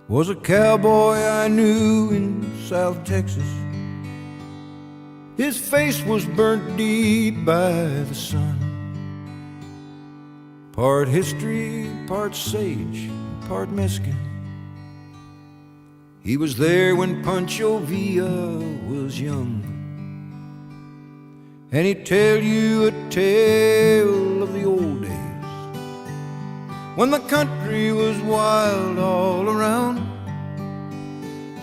was a cowboy I knew in South Texas. His face was burnt deep by the sun. Part history, part sage, part Mexican. He was there when Pancho Villa was young, and he'd tell you a tale of the old days, when the country was wild all around.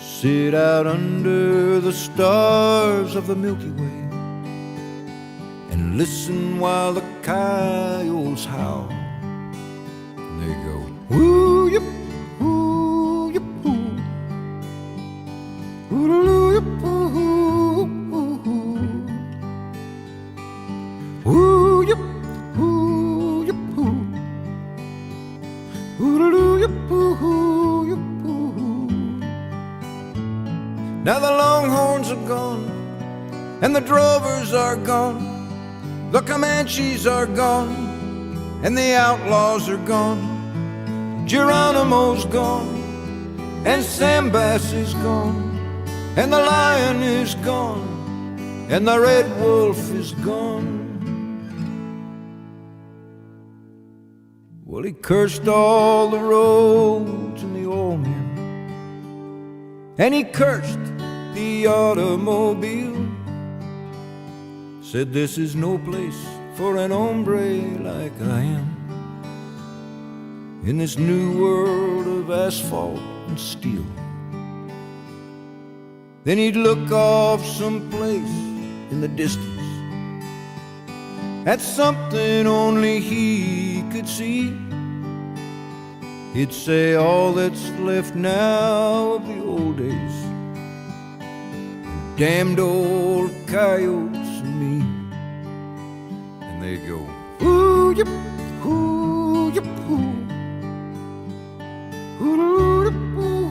Sit out under the stars of the Milky Way and listen while the coyotes howl. And they go, woo yip, woo yip, woo, woo yip, woo, woo yip, woo yip, woo, woo yip, woo yip. Now the longhorns are gone, and the drovers are gone, the Comanches are gone, and the outlaws are gone. Geronimo's gone, and Sam Bass is gone, and the lion is gone, and the red wolf is gone. Well, he cursed all the roads and the old men, and he cursed the automobile. Said this is no place for an hombre like I am, in this new world of asphalt and steel. Then he'd look off someplace in the distance at something only he could see. He'd say all that's left now of the old days, damned old coyotes and me. And they go, ooh yip, ooh yip, ooh, ooh yip, ooh,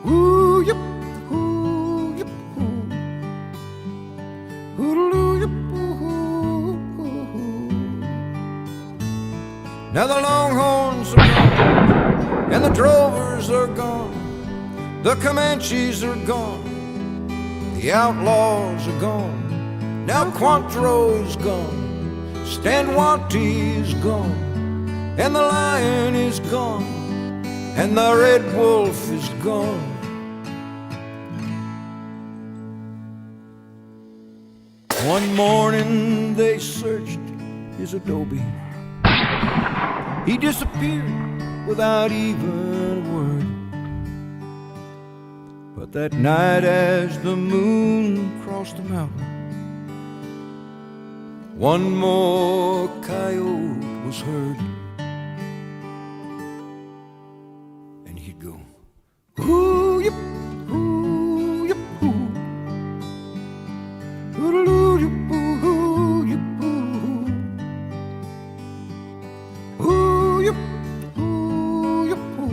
ooh yip, ooh yip, ooh, ooh yip, ooh. Now the longhorns are gone, and the drovers are gone, the Comanches are gone, the outlaws are gone. Now Cointreau's gone, Stan Wanty's gone, and the lion is gone, and the red wolf is gone. One morning they searched his adobe. He disappeared without even a word. But that night as the moon crossed the mountain, one more coyote was heard. And he'd go, ooh yip, ooh yip, ooh, ooh yip, ooh yip, ooh, ooh yip, ooh yip, ooh, ooh yip, ooh yip, ooh,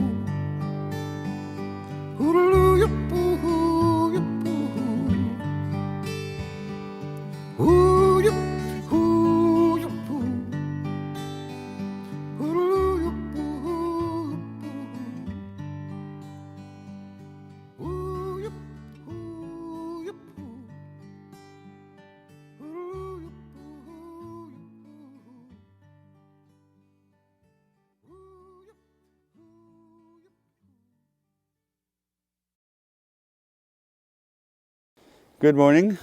ooh yip, ooh yip, ooh, ooh yip, ooh yip, ooh yip, ooh yip. Good morning,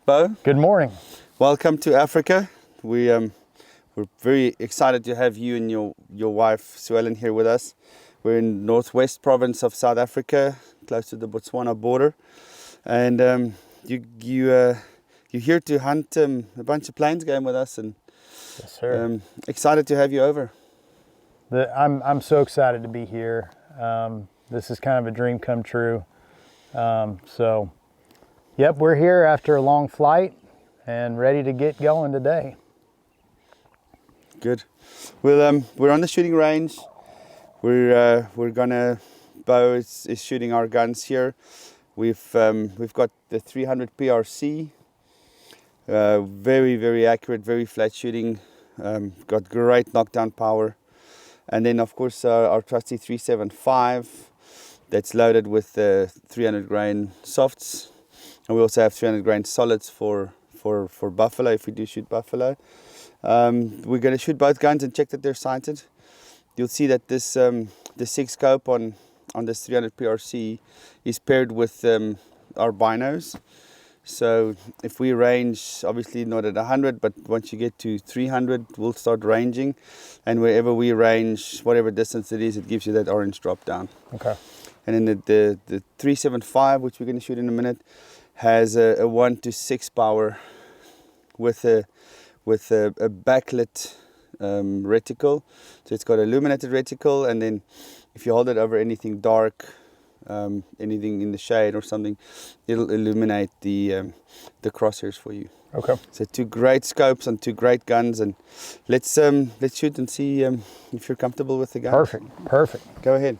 Beau. Good morning. Welcome to Africa. We're very excited to have you and your wife Suellen here with us. We're in northwest province of South Africa, close to the Botswana border, and you're here to hunt a bunch of plains game with us, and Yes, sir. excited to have you over. I'm so excited to be here. This is kind of a dream come true. Yep, we're here after a long flight and ready to get going today. Good. Well, we're on the shooting range. We're gonna. Beau is shooting our guns here. We've got the 300 PRC. Very accurate, very flat shooting. Got great knockdown power. And then of course our trusty 375 that's loaded with 300 grain softs, and we also have 300 grain solids for buffalo if we do shoot buffalo. We're going to shoot both guns and check that they're sighted. You'll see that this the 6 scope on this 300 PRC is paired with our binos. So if we range, obviously not at 100, but once you get to 300, we'll start ranging. And wherever we range, whatever distance it is, it gives you that orange drop down. Okay. And then the 375, which we're going to shoot in a minute, has a 1 to 6 power with a backlit reticle. So it's got a illuminated reticle, and then if you hold it over anything dark, anything in the shade or something, it'll illuminate the crosshairs for you. Okay. So 2 great scopes and 2 great guns, and let's shoot and see if you're comfortable with the gun. Perfect. Perfect. Go ahead.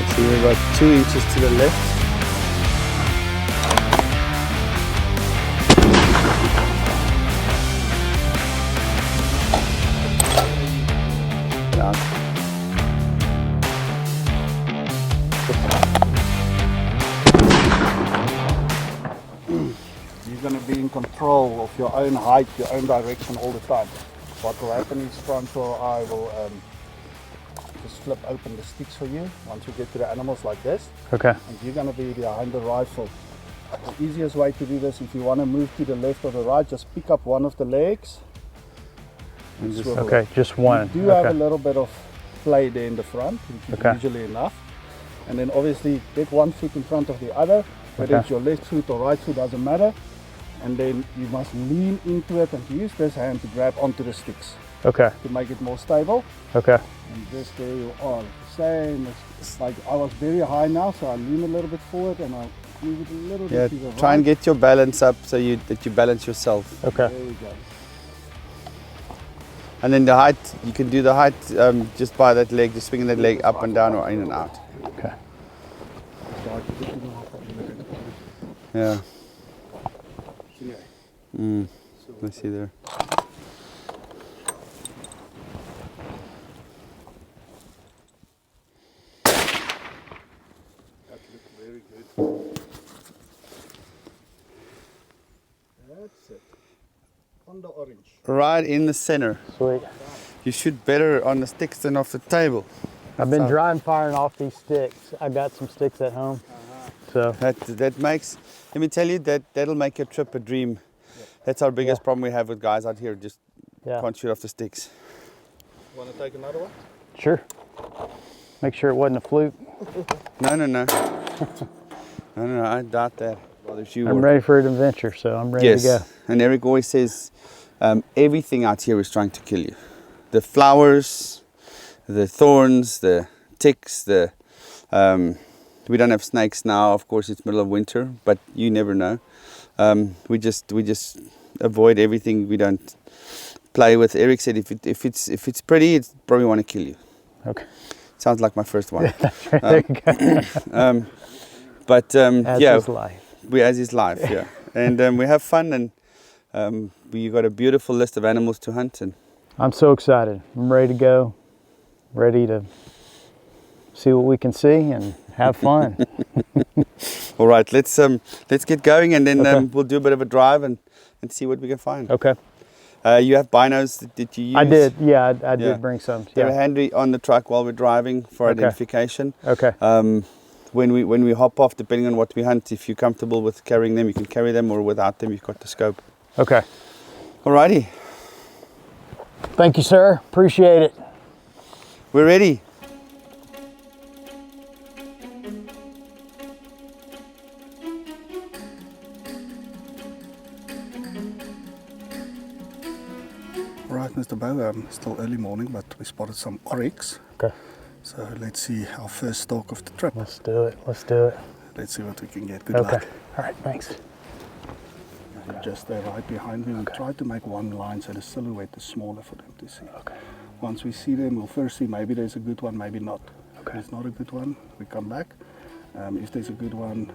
So we're about 2 inches to the left. Down. You're going to be in control of your own height, your own direction all the time. What will happen is frontal eye will just flip open the sticks for you once you get to the animals like this. Okay. And you're going to be behind the rifle. The easiest way to do this, if you want to move to the left or the right, just pick up one of the legs and swivel. Okay, just one. You do have a Okay. little bit of play there in the front, which is Okay. usually enough. And then obviously get one foot in front of the other, whether Okay. it's your left foot or right foot, doesn't matter. And then you must lean into it and use this hand to grab onto the sticks Okay. to make it more stable. Okay. And just there you are. Same, it's like I was very high now, so I lean a little bit forward and I'll move it a little Yeah, bit to the right. try and get your balance up so that you balance yourself. Okay. There you go. And then the height, you can do the height just by that leg, just swinging that leg up and down or in and out. Okay. Yeah. I see there. That looks very good. That's it. On the orange. Right in the center. Sweet. You shoot better on the sticks than off the table. I've been So- dry and firing off these sticks. I got some sticks at home. So That makes, let me tell you, that'll make your trip a dream. That's our biggest problem we have with guys out here, just yeah. can't shoot off the sticks. Want to take another one? Sure. Make sure it wasn't a fluke. No. No, I doubt that. Bothers you I'm or- ready for an adventure, so I'm ready Yes, to go. and Eric always says everything out here is trying to kill you. The flowers, the thorns, the ticks, we don't have snakes now, of course it's middle of winter, but you never know. We just avoid everything. We don't play with. Eric said if it's pretty, it's probably want to kill you. Okay. Sounds like my first one. There you go. But As yeah, is life. as is life, yeah. And we have fun, and we got a beautiful list of animals to hunt, and I'm so excited. I'm ready to go. Ready to see what we can see and have fun. all right, let's get going, and then Okay. we'll do a bit of a drive and see what we can find. Okay. You have binos that you use? I did. Yeah, I Yeah. did bring some. They're Yeah. handy on the truck while we're driving for Okay. identification. Okay. When we hop off, depending on what we hunt, if you're comfortable with carrying them, you can carry them, or without them, you've got the scope. Okay. Alrighty, Thank you, sir. Appreciate it. we're ready. Right, Mr. Beau. Still early morning, but we spotted some oryx. Okay. So let's see our first stalk of the trip. Let's do it. Let's do it. Let's see what we can get. Good Okay. luck. All right. Thanks. Just stay right behind me. We try to make one line so the silhouette is smaller for them to see. Okay. Once we see them, we'll first see maybe there's a good one, maybe not. Okay. If it's not a good one, we come back. If there's a good one,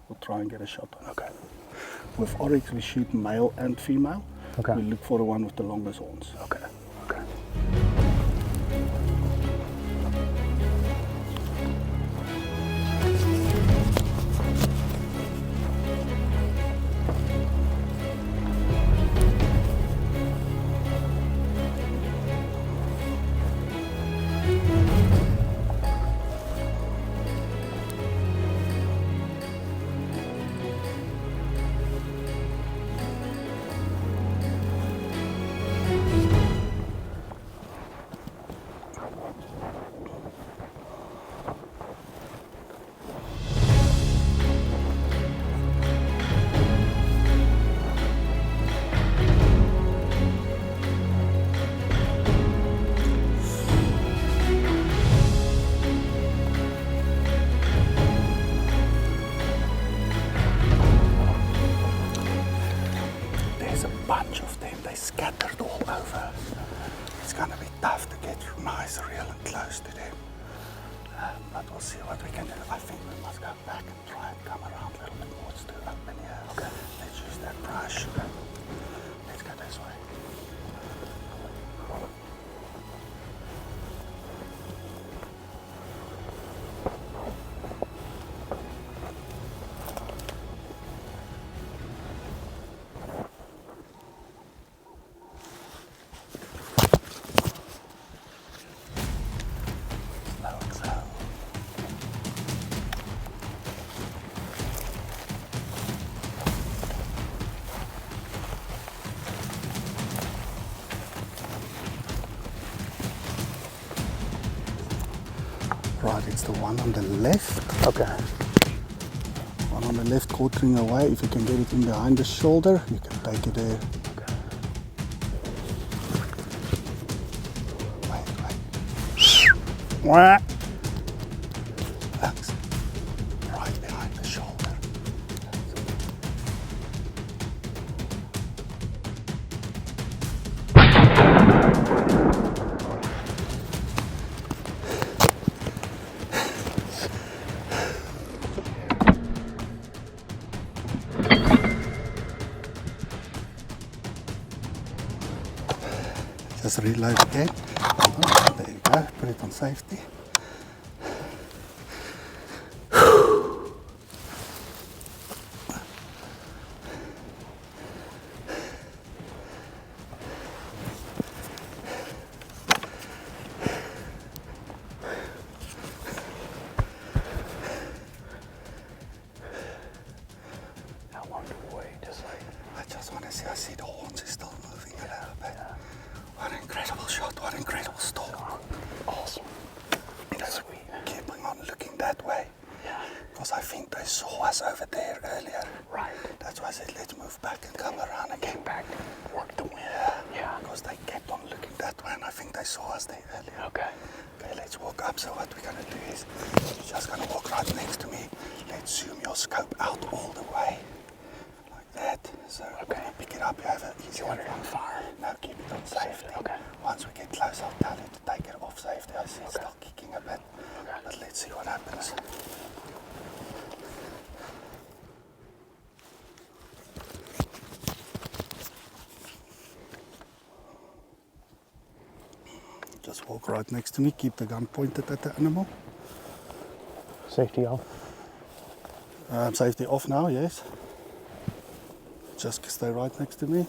we'll try and get a shot on it. Okay. With oryx, we shoot male and female. Okay. We look for the one with the longest horns. Okay. Okay. There's a bunch of them. They scattered all over. It's going to be tough to get nice, real and close to them. But we'll see what we can do. I think we must go back and try and come around a little bit more. It's too open here. Okay. Let's use that brush. Let's go this way. Slow and slow. Right, it's the one on the left. Okay. One on the left quartering away. If you can get it in behind the shoulder, you can take it there. Okay. Wait. Wah. Relax. Right behind the shoulder. Just reload again. There you go. Put it on safety. How long do we wait? Just like. I just want to see. I see the horns is still moving a little bit. What an incredible shot! What an incredible stalk! Awesome. Just keeping on looking that way. Yeah. Because I think they saw us over there earlier. Right. That's why I said let's move back and come around again. Back. Work the wind. Yeah. Because they kept on looking that way and I think they saw us there earlier. Okay. Okay, let's walk up. So what we're going to do is you're just going to walk right next to me. Let's zoom your scope out all the way. Like that. So Okay. when you pick it up, you have an easy You want it on fire? No, keep it on safety. Okay. Once we get close, I'll tell you to take it off safety. I see it's still kicking a bit. Okay. But let's see what happens. Just walk right next to me. Keep the gun pointed at the animal. Safety off. Safety off now, yes. Just stay right next to me.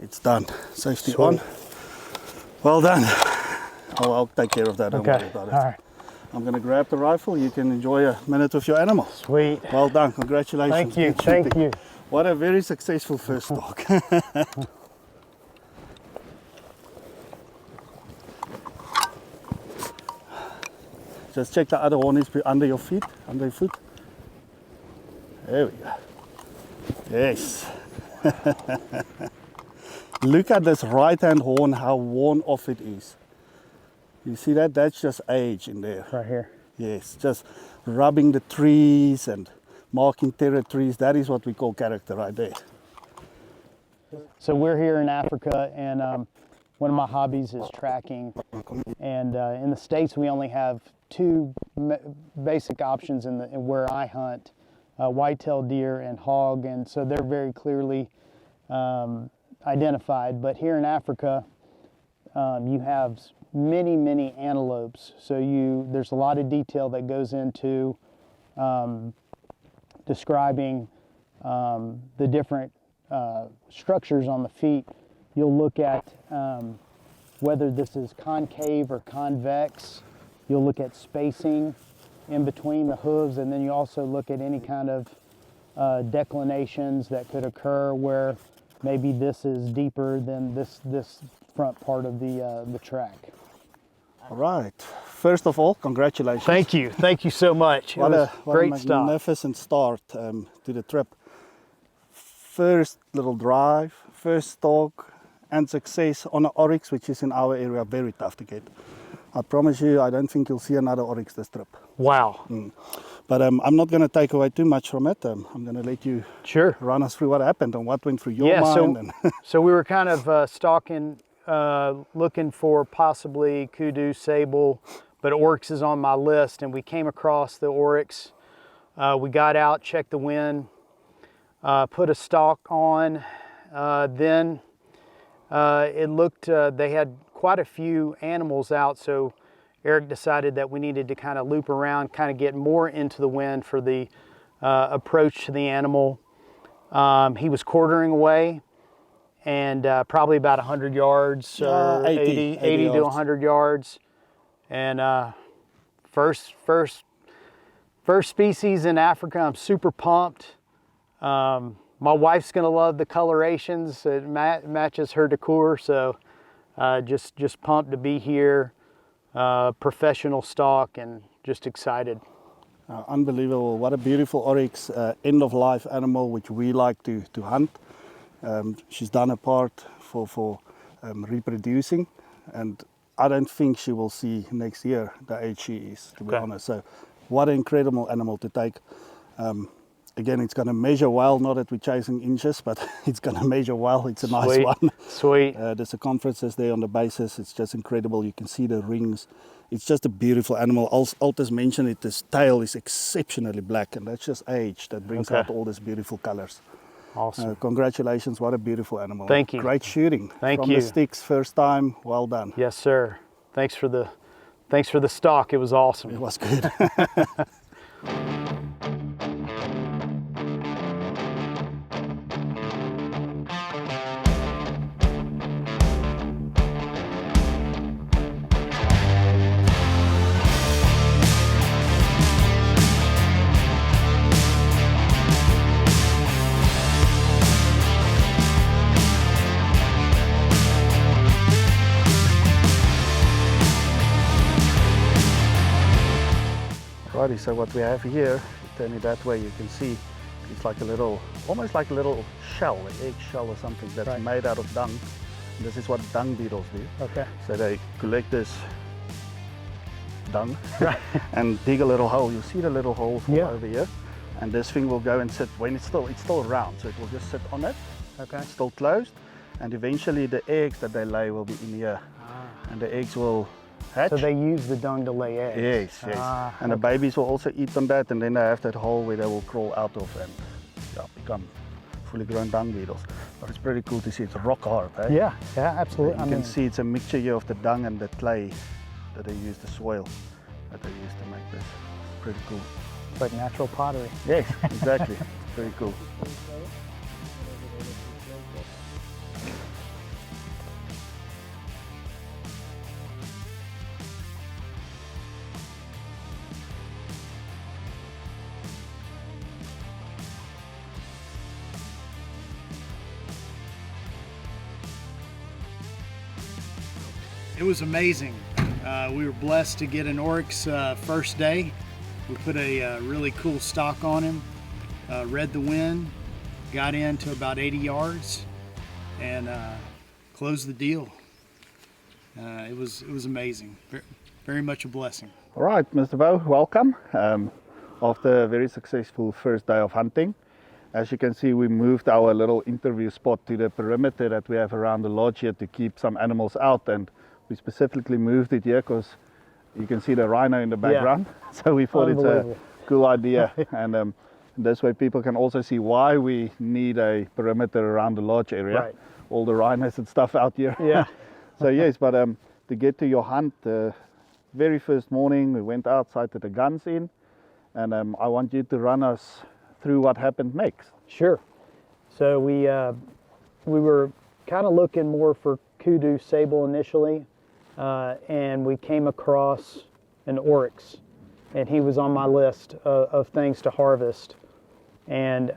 It's done. Safety Sweet. on. Well done. I'll take care of that. Don't worry Okay. about it. All right. I'm going to grab the rifle. You can enjoy a minute with your animal. Sweet. Well done. Congratulations. Thank you. Good Thank shooting. you. What a very successful first stalk. Just check the other horn is under your feet, under your foot. There we go. Yes. Look at this right-hand horn, how worn off it is. You see that? That's just age in there. Right here. Yes, just rubbing the trees and marking territories. That is what we call character right there. So we're here in Africa, and one of my hobbies is tracking. And in the States, we only have two basic options in where I hunt, white-tailed deer and hog, and so they're very clearly identified. But here in Africa, you have many antelopes. So there's a lot of detail that goes into describing the different structures on the feet. You'll look at whether this is concave or convex. You'll look at spacing in between the hooves, and then you also look at any kind of declinations that could occur where maybe this is deeper than this front part of the track. All right. First of all, congratulations. Thank you so much. It was What great a stuff. magnificent start to the trip. First little drive, first stalk, and success on an oryx, which is in our area very tough to get. I promise you, I don't think you'll see another oryx this trip. Wow. But I'm not going to take away too much from it. I'm going to let you Sure. run us through what happened and what went through your mind. So we were kind of stalking, looking for possibly kudu, sable, but oryx is on my list, and we came across the oryx. We got out, checked the wind, put a stalk on, then it looked, they had quite a few animals out, so Eric decided that we needed to kind of loop around, kind of get more into the wind for the approach to the animal. He was quartering away, and probably about 100 yards, or 80 to 100 yards. And first species in Africa, I'm super pumped. My wife's gonna love the colorations. It matches her decor, so just pumped to be here. Professional stalk, and just excited. Unbelievable. What a beautiful oryx, end-of-life animal which we like to hunt. She's done her part for reproducing, and I don't think she will see next year the age she is, to be honest. So what an incredible animal to take. Again, it's going to measure well, not that we're chasing inches, but it's going to measure well. It's a nice one. Sweet. The circumferences there on the bases, it's just incredible. You can see the rings. It's just a beautiful animal. Altus mentioned it, this tail is exceptionally black, and that's just age that brings out all these beautiful colors. Awesome. Congratulations, what a beautiful animal. Thank you. Great shooting. Thank From you. the sticks, first time, well done. Yes, sir. Thanks for the stalk. It was awesome. It was good. Righty, so what we have here, turn it that way, you can see it's like a little, almost like a little shell, an egg shell or something that's made out of dung. And this is what dung beetles do. Okay. So they collect this dung and dig a little hole. You see the little hole over here, and this thing will go and sit when it's still round, so it will just sit on it. Okay. It's still closed, and eventually the eggs that they lay will be in here, and the eggs will hatch. So they use the dung to lay eggs. Yes, yes. And the babies will also eat on that, and then they have that hole where they will crawl out of and become fully grown dung beetles. But it's pretty cool to see. It's rock hard, eh? Yeah, absolutely. You can see it's a mixture here of the dung and the clay that they use, the soil that they use to make this. It's pretty cool. It's like natural pottery. Yes, exactly. Pretty cool. It was amazing. We were blessed to get an oryx first day. We put a really cool stalk on him, read the wind, got in to about 80 yards and closed the deal. It was amazing. Very much a blessing. All right, Mr. Beau, welcome. After a very successful first day of hunting, as you can see, we moved our little interview spot to the perimeter that we have around the lodge here to keep some animals out, and we specifically moved it here because you can see the rhino in the background. So we thought it's a cool idea, and this way people can also see why we need a perimeter around the lodge area. Right. All the rhinos and stuff out here. Yeah. So yes, but to get to your hunt, very first morning we went outside to the guns in, and I want you to run us through what happened next. Sure. So we were kind of looking more for kudu sable initially, and we came across an oryx, and he was on my list of things to harvest. And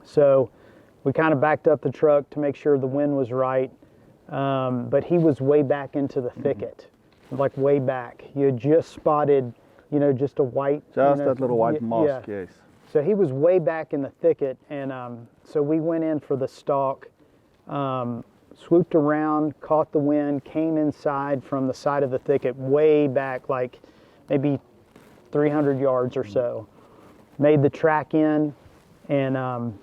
so we kind of backed up the truck to make sure the wind was right, but he was way back into the thicket, like way back. You had just spotted, you know, just a white... Just that little white mask, yeah. yes. So he was way back in the thicket, and so we went in for the stalk, swooped around, caught the wind, came inside from the side of the thicket, way back, like maybe 300 yards or so. Made the track in, and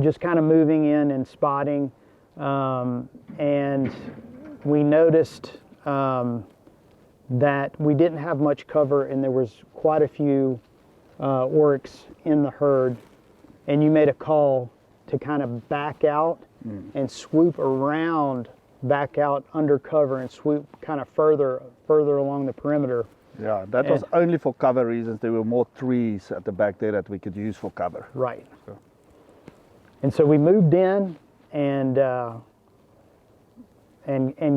just kind of moving in and spotting, and we noticed that we didn't have much cover, and there was quite a few oryx in the herd, and you made a call to kind of back out and swoop around, back out under cover and swoop kind of further along the perimeter. Yeah, that was only for cover reasons. There were more trees at the back there that we could use for cover. Right. So. And so we moved in and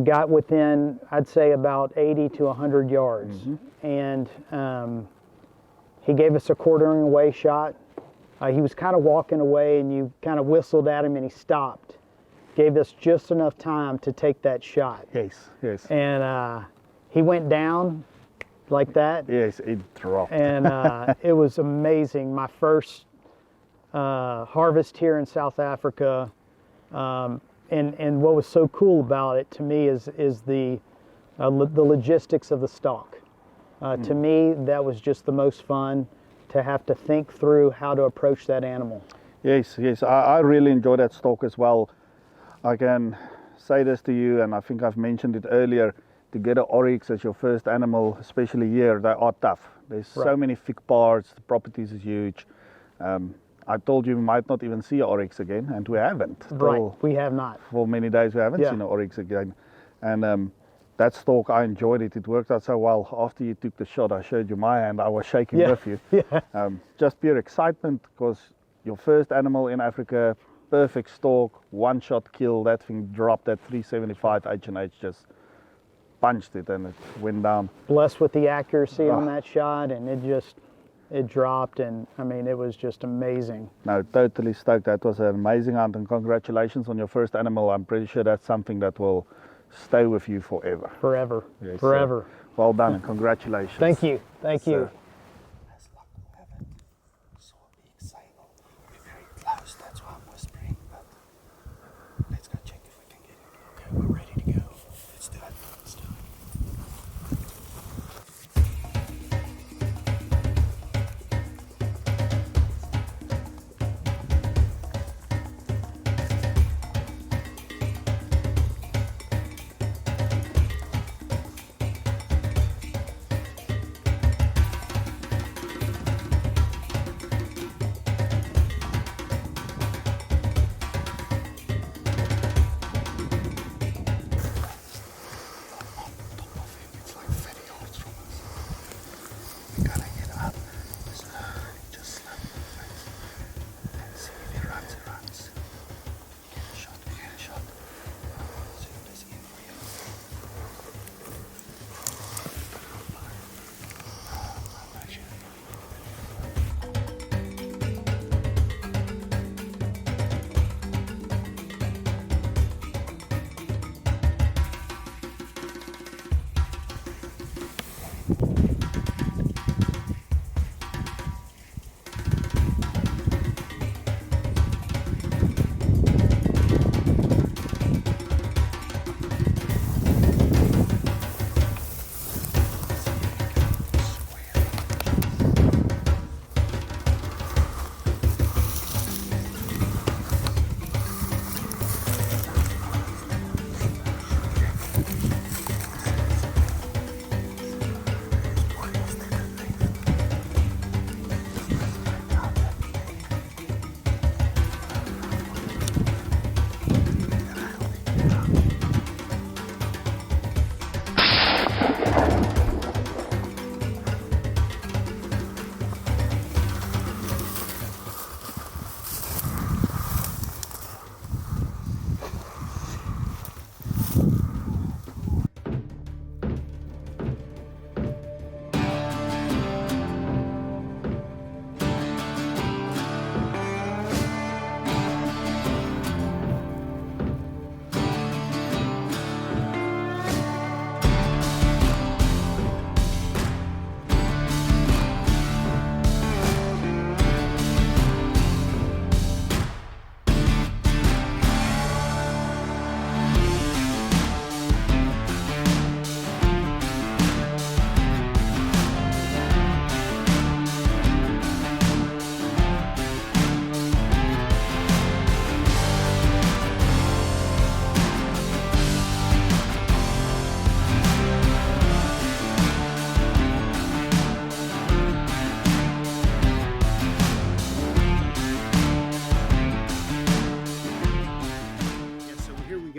got within, I'd say, about 80 to 100 yards. And he gave us a quartering away shot. He was kind of walking away, and you kind of whistled at him, and he stopped. Gave us just enough time to take that shot. Yes, yes. And he went down like that. Yes, it dropped. And it was amazing. My first harvest here in South Africa. And what was so cool about it to me is the logistics of the stalk. To me, that was just the most fun, to have to think through how to approach that animal. Yes, yes, I really enjoy that stalk as well. I can say this to you, and I think I've mentioned it earlier, to get an oryx as your first animal, especially here, they are tough. There's so many thick parts, the properties is huge. I told you we might not even see an oryx again, and we haven't. Right, we have not. For many days we haven't seen an oryx again. And that stalk, I enjoyed it. It worked out so well. After you took the shot, I showed you my hand. I was shaking with you. Just pure excitement, because your first animal in Africa, perfect stalk, one shot kill. That thing dropped at 375 H&H, just punched it and it went down. Blessed with the accuracy on that shot, and it dropped, and I mean, it was just amazing. No, totally stoked. That was an amazing hunt, and congratulations on your first animal. I'm pretty sure that's something that will stay with you forever. Forever. Yes, Forever. Well done, and congratulations. Thank you. Thank you. As luck will have it, saw a big sable. We're very close, that's why I'm whispering, but let's go check if we can get it. Okay, we're ready to go. Let's do it. Let's do it.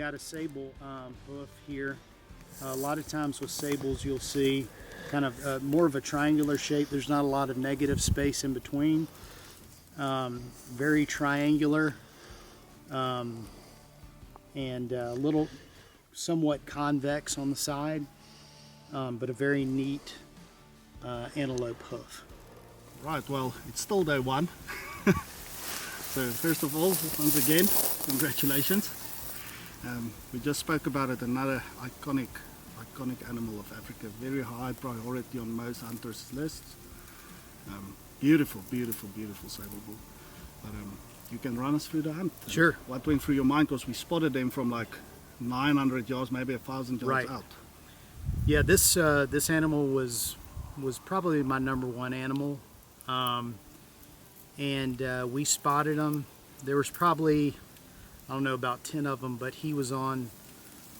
got a sable hoof here. A lot of times with sables, you'll see kind of more of a triangular shape. There's not a lot of negative space in between. Very triangular, and a little somewhat convex on the side, but a very neat antelope hoof. Right, well, it's still day one. So first of all, once again, congratulations. We just spoke about it, another iconic animal of Africa, very high priority on most hunters' lists. Beautiful sable bull. But you can run us through the hunt. Sure. What went through your mind was we spotted them from like 900 yards, maybe 1,000 yards out. Yeah, this animal was probably my number one animal, and we spotted him. There was probably, I don't know, about 10 of them, but he was on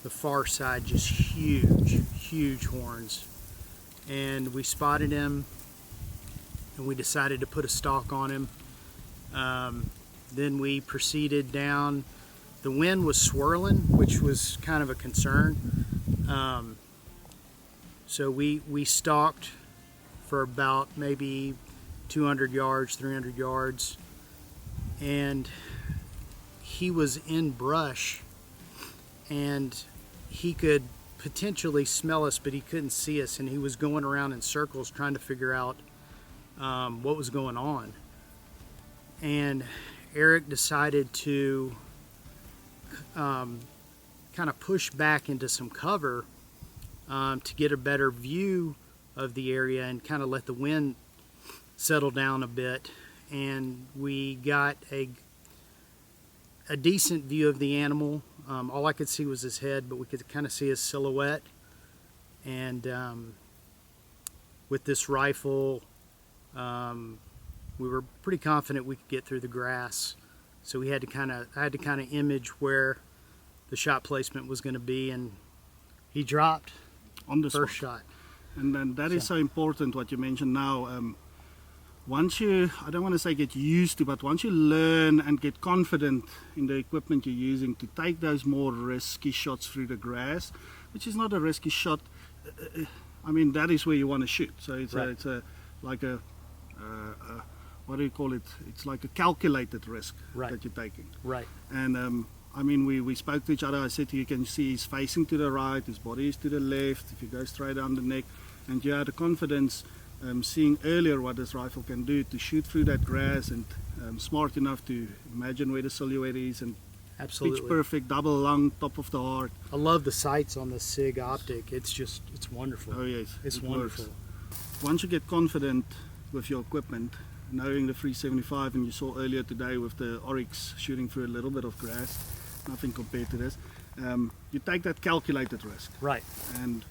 the far side, just huge horns. And we spotted him, and we decided to put a stalk on him. Then we proceeded down. The wind was swirling, which was kind of a concern. So we stalked for about maybe 200 yards, 300 yards, and he was in brush, and he could potentially smell us, but he couldn't see us, and he was going around in circles trying to figure out what was going on. And Eric decided to kind of push back into some cover to get a better view of the area and kind of let the wind settle down a bit. And we got a decent view of the animal. All I could see was his head, but we could kind of see his silhouette. And with this rifle, we were pretty confident we could get through the grass. So I had to kind of image where the shot placement was going to be, and he dropped On the first spot. shot. And then that is so important what you mentioned now. Once you, I don't want to say get used to, but once you learn and get confident in the equipment you're using to take those more risky shots through the grass, which is not a risky shot. I mean, that is where you want to shoot. So it's Right. like a what do you call it? It's like a calculated risk Right. that you're taking. Right. And I mean, we spoke to each other. I said, you can see he's facing to the right, his body is to the left. If you go straight down the neck, and you had the confidence seeing earlier what this rifle can do to shoot through that grass, and smart enough to imagine where the silhouette is, and Absolutely. pitch perfect, double lung, top of the heart. I love the sights on the SIG optic. It's wonderful. Oh yes, It's it wonderful. works. Once you get confident with your equipment, knowing the 375, and you saw earlier today with the oryx shooting through a little bit of grass, nothing compared to this, you take that calculated risk. Right. And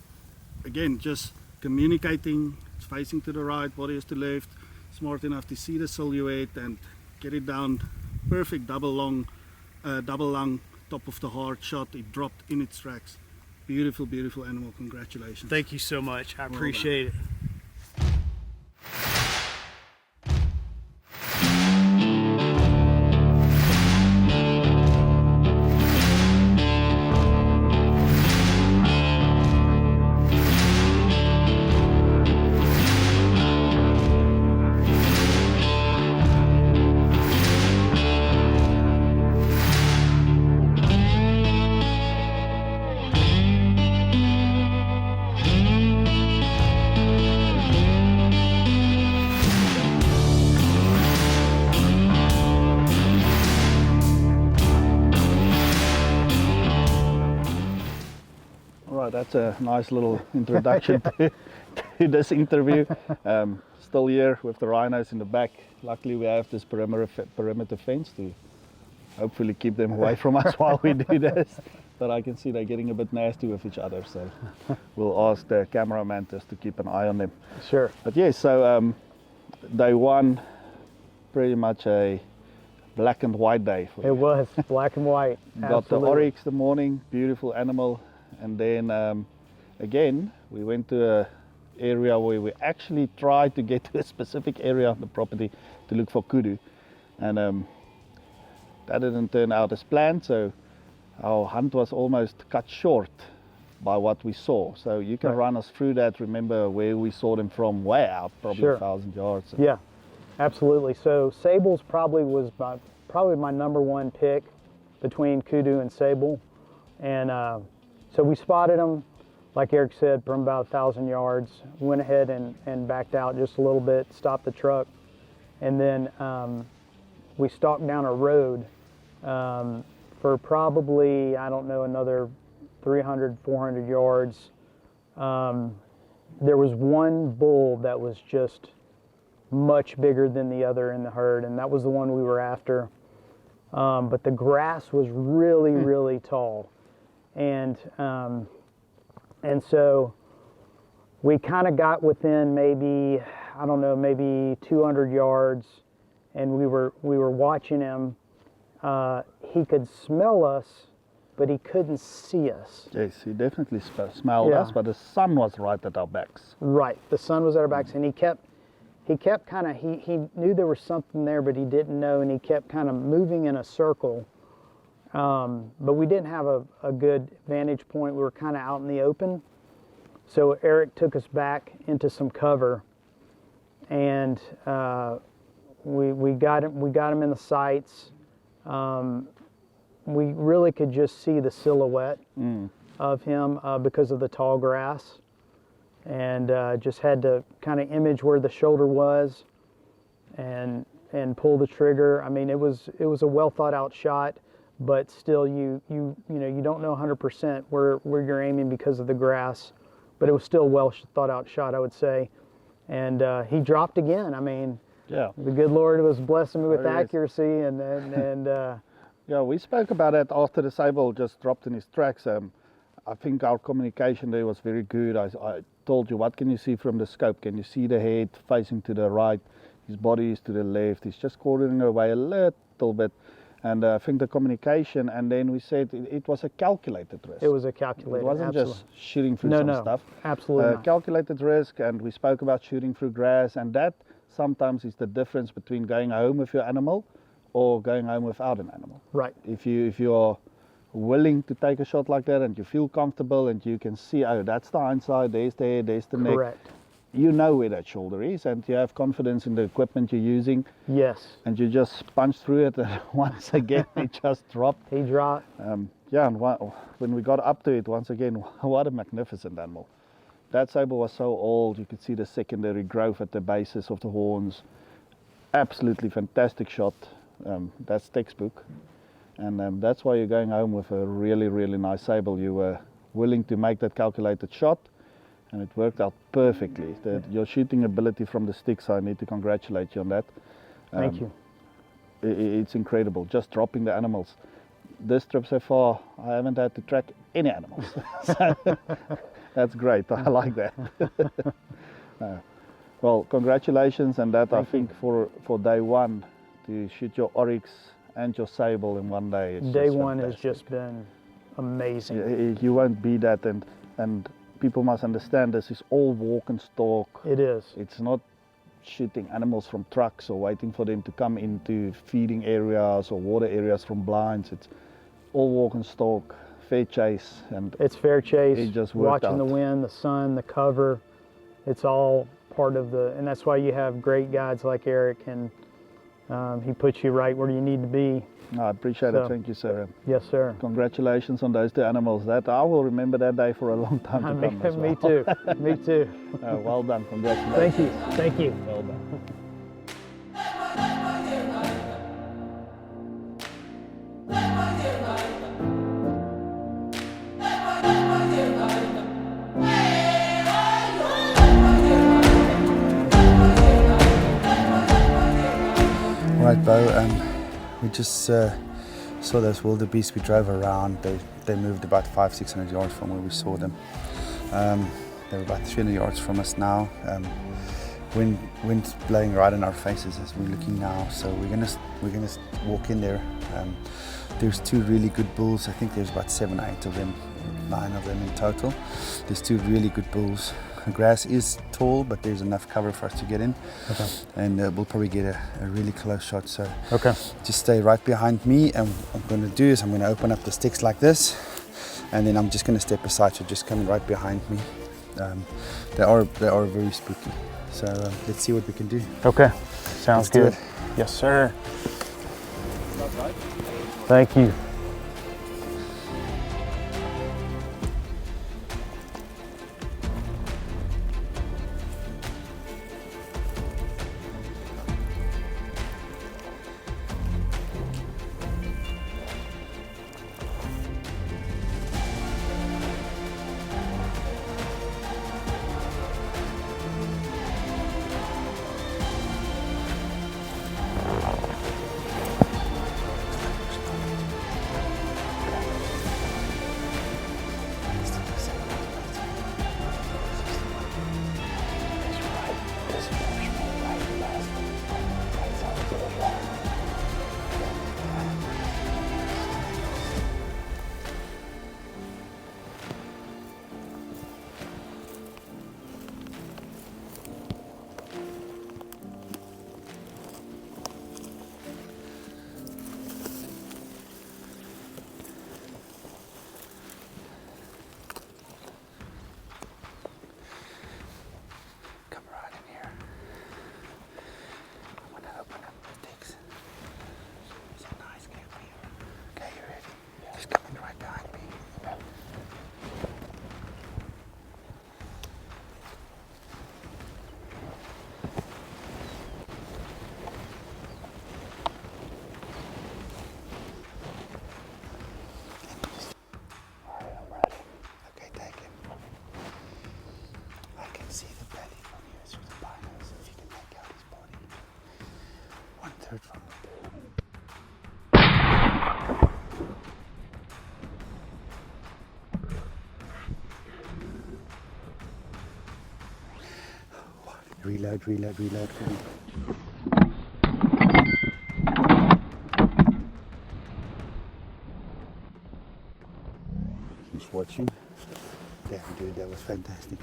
again, just communicating, it's facing to the right, body is to left, smart enough to see the silhouette and get it down, perfect double lung, top of the heart shot. It dropped in its tracks. Beautiful animal. Congratulations. Thank you so much. I appreciate it. Right, that's a nice little introduction to this interview. Still here with the rhinos in the back. Luckily we have this perimeter fence to hopefully keep them away from us while we do this. But I can see they're getting a bit nasty with each other, so we'll ask the cameraman just to keep an eye on them. Sure. But yes, so day one, pretty much a black and white day for you. It was black and white. Got the oryx the morning, beautiful animal. And then again, we went to an area where we actually tried to get to a specific area of the property to look for kudu. And that didn't turn out as planned, so our hunt was almost cut short by what we saw. So you can run us through that. Remember where we saw them from? Way out, probably Sure. 1,000 yards. Yeah, absolutely. So sables probably was my number one pick between kudu and sable. And so we spotted them, like Eric said, from about 1,000 yards, went ahead and backed out just a little bit, stopped the truck, and then we stalked down a road for probably, I don't know, another 300, 400 yards. There was one bull that was just much bigger than the other in the herd, and that was the one we were after. But the grass was really, really tall. And so we kind of got within maybe, I don't know, maybe 200 yards, and we were watching him. He could smell us, but he couldn't see us. Yes, he definitely smelled us, but the sun was right at our backs. Right, the sun was at our backs, and he kept kind of, he knew there was something there, but he didn't know, and he kept kind of moving in a circle. But we didn't have a good vantage point. We were kind of out in the open. So Eric took us back into some cover, and we got him in the sights. We really could just see the silhouette of him because of the tall grass, and just had to kind of image where the shoulder was and pull the trigger. I mean, it was a well thought out shot, but still you don't know 100% where you're aiming because of the grass, but it was still a well thought out shot, I would say. And he dropped again. I mean, yeah, the good Lord was blessing me with accuracy, and yeah, we spoke about that after the sable just dropped in his tracks. I think our communication there was very good. I told you, what can you see from the scope? Can you see the head facing to the right? His body is to the left. He's just quartering away a little bit. And I think the communication, and then we said it was a calculated risk. it was a calculated. It wasn't absolutely. just shooting through some stuff. Absolutely not. Calculated risk, and we spoke about shooting through grass, and that sometimes is the difference between going home with your animal or going home without an animal. Right. If you are willing to take a shot like that and you feel comfortable and you can see, oh, that's the hindsight, there's the head, there's the neck. Correct. You know where that shoulder is, and you have confidence in the equipment you're using. Yes. And you just punch through it, and once again it just dropped. He dropped. Yeah, and when we got up to it, once again, what a magnificent animal. That sable was so old, you could see the secondary growth at the bases of the horns. Absolutely fantastic shot. That's textbook. And that's why you're going home with a really, really nice sable. You were willing to make that calculated shot, and it worked out perfectly. Your shooting ability from the sticks, I need to congratulate you on that. Thank you. It's incredible, just dropping the animals. This trip so far, I haven't had to track any animals. So that's great, I like that. Well, congratulations, and that Thank I think for day one, to shoot your oryx and your sable in one day. Day one has just been amazing. You won't beat that, and people must understand this is all walk and stalk. It is. It's not shooting animals from trucks or waiting for them to come into feeding areas or water areas from blinds. It's all walk and stalk, fair chase, and It's fair chase. it just worked watching out. the wind, the sun, the cover. It's all part of and that's why you have great guides like Eric, and he puts you right where you need to be. I appreciate So- it. Thank you, sir. Yes, sir. Congratulations on those two animals. That I will remember that day for a long time to come as well. Me too. Me too. Well done. Congratulations. Thank you. Thank you. Well done. Right, Beau, we just saw those wildebeest. We drove around. They moved about 500-600 yards from where we saw them. They're about 300 yards from us now. Wind's blowing right in our faces as we're looking now. So we're gonna walk in there. There's two really good bulls. I think there's about 7 or 8 of them, 9 of them in total. There's two really good bulls. The grass is tall, but there's enough cover for us to get in. Okay. And we'll probably get a really close shot. So Okay. just stay right behind me, and what I'm going to do is I'm going to open up the sticks like this, and then I'm just going to step aside, so just come right behind me. They are very spooky. So let's see what we can do. Okay. Sounds Let's do good. it. Yes, sir. Thank you. Come right in here. I'm going to open up the sticks. It's a nice camp here. Okay, you ready? Yeah. Just coming right behind me. Yeah. Alright, I'm ready. Okay, take it. I can see the belly from here through the binos, if you can make out his body. 1/3 from Reload, reload, reload. He's watching. Damn, dude, that was fantastic.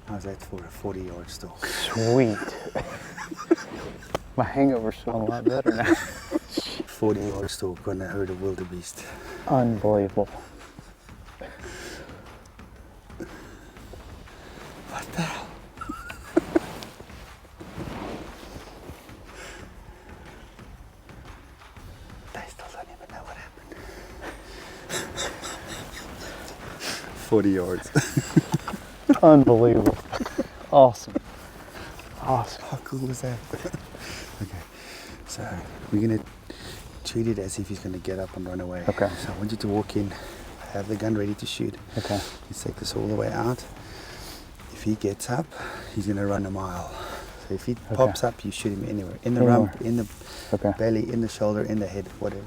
How's that for a 40-yard stalk? Sweet. My hangover's feeling a lot better now. 40-yard stalk when I heard a wildebeest. Unbelievable. What the hell? They still don't even know what happened. 40 yards. Unbelievable. Awesome. Awesome. How cool is that? Okay, so we're gonna treat it as if he's gonna get up and run away. Okay. So I want you to walk in, have the gun ready to shoot. Okay. Let's take this all the way out. If he gets up, he's gonna run a mile. So if he pops up, you shoot him anywhere. In the rump, in the belly, in the shoulder, in the head, whatever.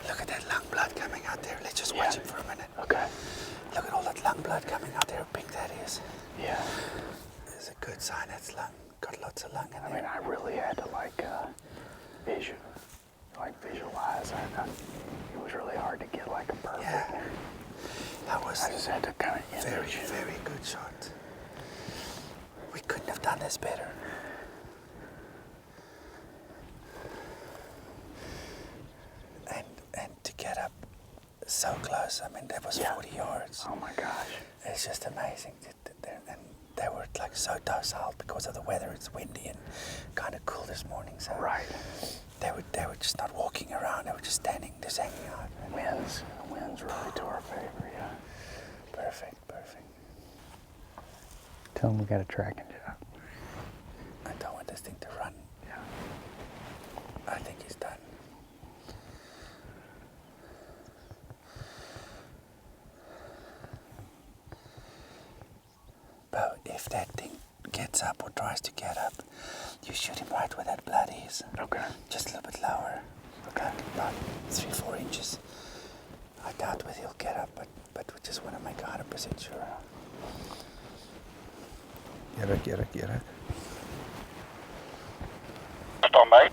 Look at that lung blood coming out there. Let's just watch him for a minute. Okay. Look at all that lung blood coming out there. How pink that is. Yeah. It's a good sign. That's lung. Got lots of lung in I there. mean, I really had to visualize. It was really hard to get like a perfect. Yeah. That was I just had to kind of very, very good shot. We couldn't have done this better. And to get up so close, I mean, that was 40 yards. Oh my gosh. It's just amazing. And they were like so docile because of the weather. It's windy and kind of cool this morning. So Right. They were just not walking around. They were just standing, just hanging out. Winds really to our favor, yeah. Perfect, perfect. Tell them we got a tracking job. I don't want this thing to run. Yeah. I think he's done. But if that thing gets up or tries to get up, you shoot him right where that blood is. Okay. Just a little bit lower. Okay. About 3-4 inches. I doubt whether he'll get up, but we just want to make 100% sure. Get it. Verstaan my?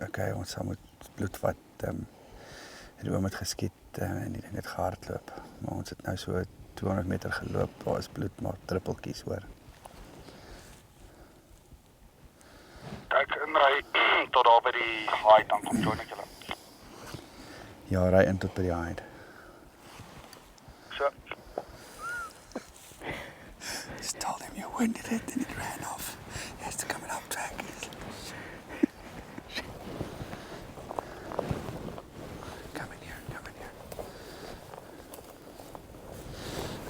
Okay, ons sal moet bloed vat. Die oom het geskiet en die ding het gehardloop. Maar ons het nou so 200 meter geloop. Daar is bloed, maar druppeltjies hoor. Kyk, inry tot daar by die haai, dan kom join ek julle. Ja, ry in tot by die hide. So. Just told him you winded it and it ran off. He has to come and up track. Come in here, come in here.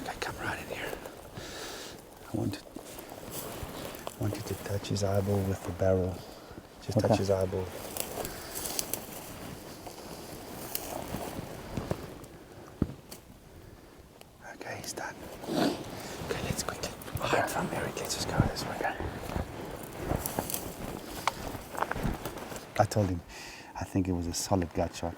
Okay, come right in here. I want you to touch his eyeball with the barrel. Just touch his eyeball. Okay, he's done. Okay, let's quickly hide from Eric. Let's just go this way. I told him, I think it was a solid gut shot.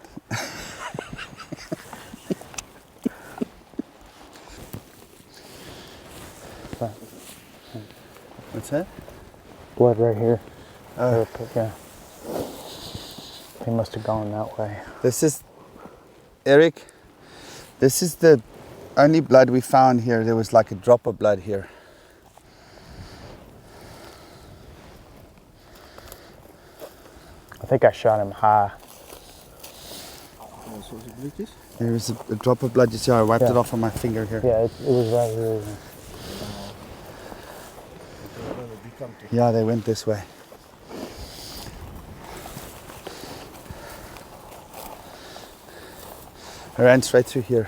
What's that? Blood right here. Oh. Yeah. He must have gone that way. This is, Eric, this is the only blood we found here. There was like a drop of blood here. I think I shot him high. There was a drop of blood. You see, I wiped it off on my finger here. Yeah, it was right here. Yeah, they went this way. I ran straight through here.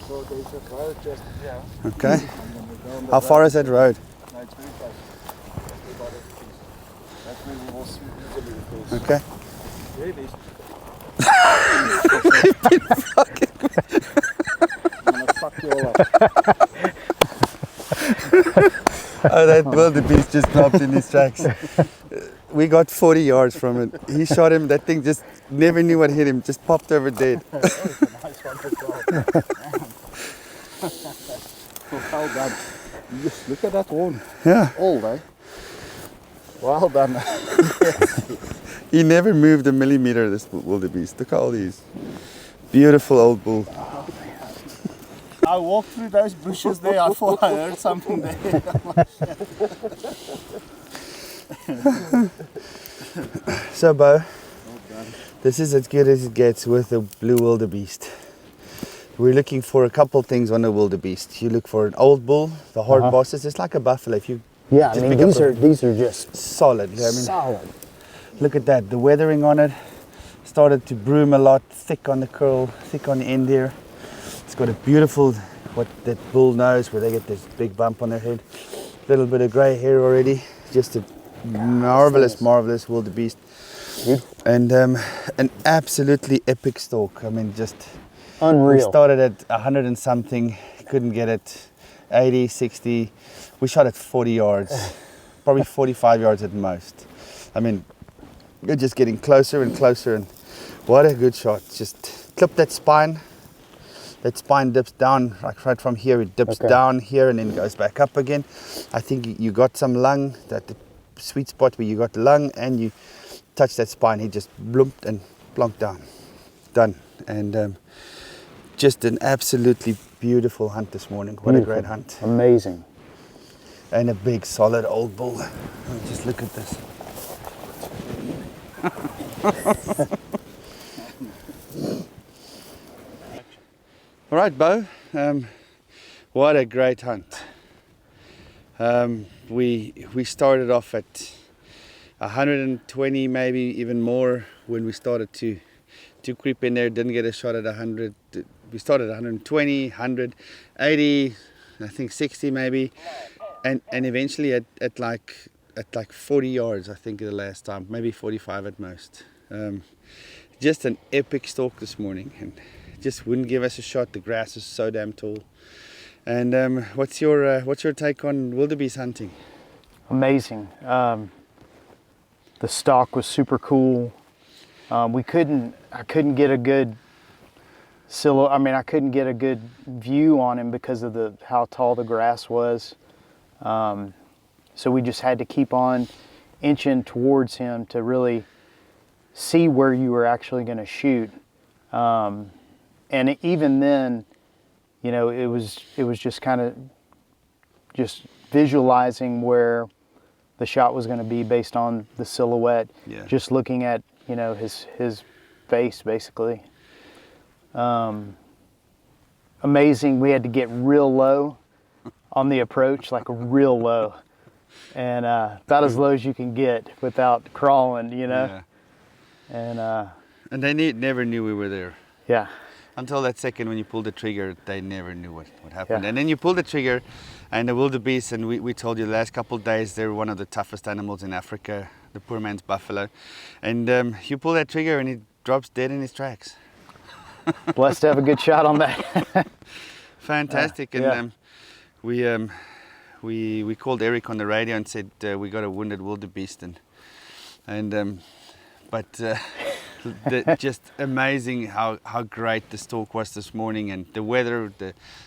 So there's a road just here. Okay. And then we go on the How far is that road? No, it's very close. About it. That's where we will see easily because Okay. really Fucking I'm gonna fuck you all up. Oh, that wildebeest just dropped in his tracks. We got 40 yards from it. He shot him. That thing just never knew what hit him. Just popped over dead. That was a nice one as well. Well done. Just look at that one. Yeah. All day. Well done. He never moved a millimeter, this wildebeest. Look at all these. Beautiful old bull. I walked through those bushes there. I thought I heard something there. So, Beau, this is as good as it gets with the blue wildebeest. We're looking for a couple things on a wildebeest. You look for an old bull, the hard bosses. It's like a buffalo. If you Yeah, I just mean pick up these are just solid. I mean, solid. look at that. The weathering on it started to broom a lot, thick on the curl, thick on the end here. It's got a beautiful, what that bull knows, where they get this big bump on their head. Little bit of grey hair already. Just a marvelous wildebeest. And an absolutely epic stalk. I mean, just Unreal. we started at 100 and something, couldn't get it. 80, 60. We shot at 40 yards, probably 45 yards at most. I mean, you're just getting closer and closer, and what a good shot. Just clip that spine. That spine dips down, like right from here, it dips down here and then goes back up again. I think you got some lung, that the sweet spot where you got lung and you touch that spine, he just blumped and plonked down. Done. And just an absolutely beautiful hunt this morning. What a great hunt. Amazing. And a big solid old bull. Just look at this. All right, Beau. What a great hunt. We started off at 120, maybe even more when we started to creep in there. Didn't get a shot at 100. We started at 120, 100, 80, I think 60 maybe, and eventually at like 40 yards, I think the last time, maybe 45 at most. Just an epic stalk this morning, and just wouldn't give us a shot. The grass is so damn tall. And what's your take on wildebeest hunting? Amazing. The stalk was super cool. I couldn't get a good silhouette. I mean, I couldn't get a good view on him because of how tall the grass was. So we just had to keep on inching towards him to really see where you were actually going to shoot. And even then, you know, it was just kind of just visualizing where the shot was going to be based on the silhouette. Yeah. Just looking at, you know, his face basically. Amazing. We had to get real low on the approach, like real low, and about as low as you can get without crawling, you know. Yeah. And they never knew we were there. yeah, Until that second when you pulled the trigger, they never knew what happened. Yeah. And then you pulled the trigger, and the wildebeest, and we told you the last couple of days, they're one of the toughest animals in Africa, the poor man's buffalo. And you pull that trigger and he drops dead in his tracks. blessed to have a good shot on that. Fantastic. Yeah. And we called Eric on the radio and said we got a wounded wildebeest, just amazing how great the stalk was this morning, and the weather,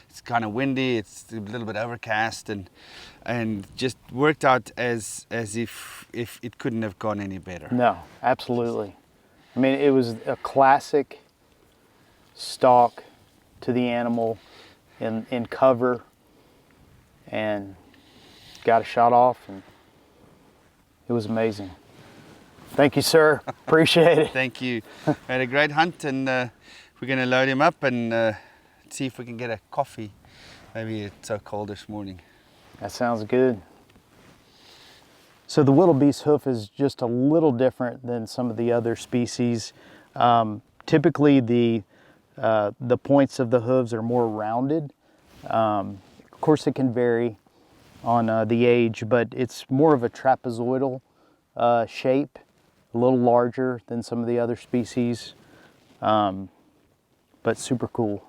it's kind of windy, it's a little bit overcast, and just worked out as if it couldn't have gone any better. No, absolutely. I mean, it was a classic stalk to the animal in cover, and got a shot off, and it was amazing. Thank you, sir. Appreciate it. Thank you. We had a great hunt, and we're going to load him up and see if we can get a coffee. Maybe it's so cold this morning. That sounds good. So the wildebeest hoof is just a little different than some of the other species. Typically, the points of the hooves are more rounded. Of course, it can vary on the age, but it's more of a trapezoidal shape, a little larger than some of the other species, but super cool.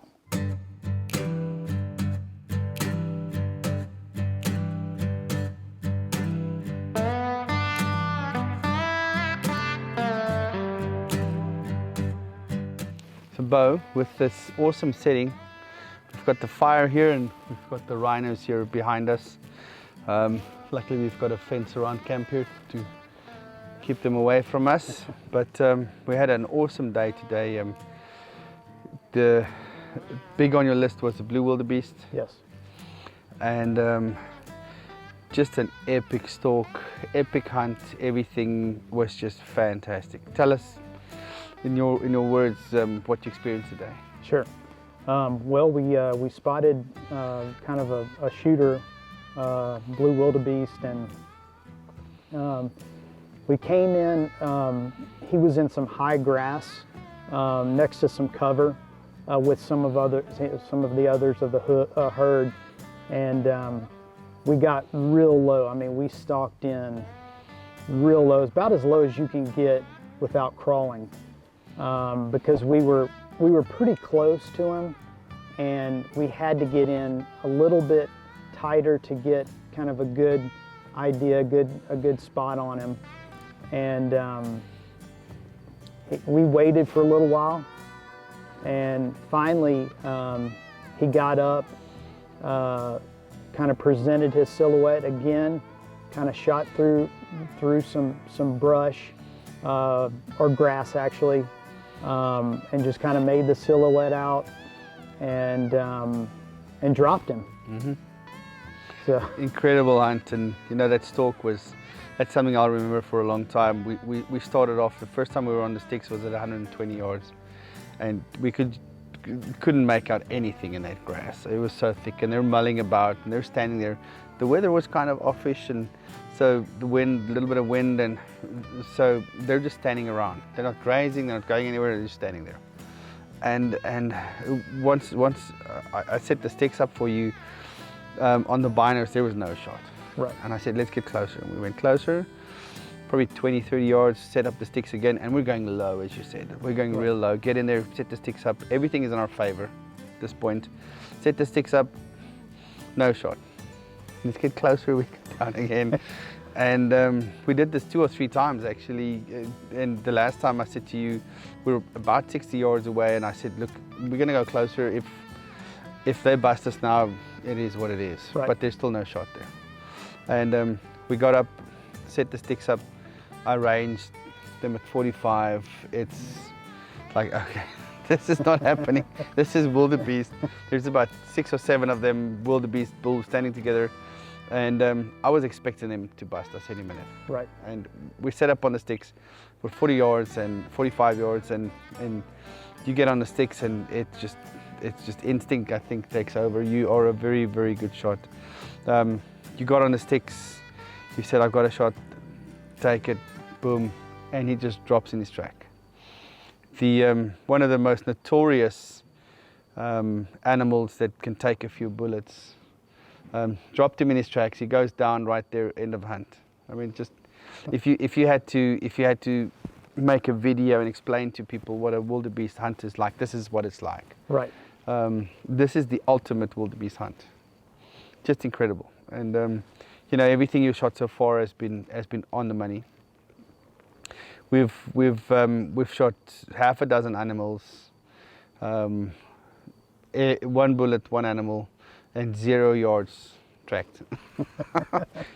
So Beau, with this awesome setting, we've got the fire here and we've got the rhinos here behind us. Luckily we've got a fence around camp here to keep them away from us. But we had an awesome day today. The big on your list was the blue wildebeest. Yes. And just an epic stalk, epic hunt. Everything was just fantastic. Tell us in your words what you experienced today. Sure. Well, we spotted kind of a shooter, blue wildebeest, and we came in. He was in some high grass next to some cover with some of the others of the herd, and we got real low. I mean, we stalked in real low, about as low as you can get without crawling, because we were pretty close to him, and we had to get in a little bit tighter to get kind of a good idea, a good spot on him. And we waited for a little while, and finally he got up, kind of presented his silhouette again, kind of shot through some brush or grass actually, and just kind of made the silhouette out and dropped him. Mm-hmm. So Incredible hunt, and you know that's something I'll remember for a long time. We started off, the first time we were on the sticks was at 120 yards, and we couldn't make out anything in that grass. It was so thick, and they're mulling about, and they're standing there. The weather was kind of offish, and so the wind, a little bit of wind, and so they're just standing around. They're not grazing, they're not going anywhere, they're just standing there. And once I set the sticks up for you on the binos, there was no shot. right. And I said, let's get closer. And we went closer, probably 20, 30 yards, set up the sticks again, and we're going low, as you said. We're going real low. Get in there, set the sticks up. Everything is in our favor at this point. Set the sticks up, no shot. Let's get closer, we get down again. And we did this 2 or 3 times actually. And the last time I said to you, we were about 60 yards away, and I said, look, we're going to go closer. If they bust us now, it is what it is. Right. But there's still no shot there. And we got up, set the sticks up. I ranged them at 45. It's like, okay, this is not happening. This is wildebeest. There's about 6 or 7 of them wildebeest bulls standing together. And I was expecting them to bust us any minute. Right. And we set up on the sticks for 40 yards and 45 yards, and you get on the sticks, and it's just instinct, I think, takes over. You are a very, very good shot. You got on the sticks, you said, I've got a shot, take it, boom, and he just drops in his track. One of the most notorious animals that can take a few bullets, dropped him in his tracks. He goes down right there, end of hunt. I mean, just if you had to make a video and explain to people what a wildebeest hunt is like, this is what it's like. Right. This is the ultimate wildebeest hunt. Just incredible. And you know, everything you've shot so far has been on the money. We've shot half a dozen animals, 1 bullet, 1 animal, and 0 yards tracked.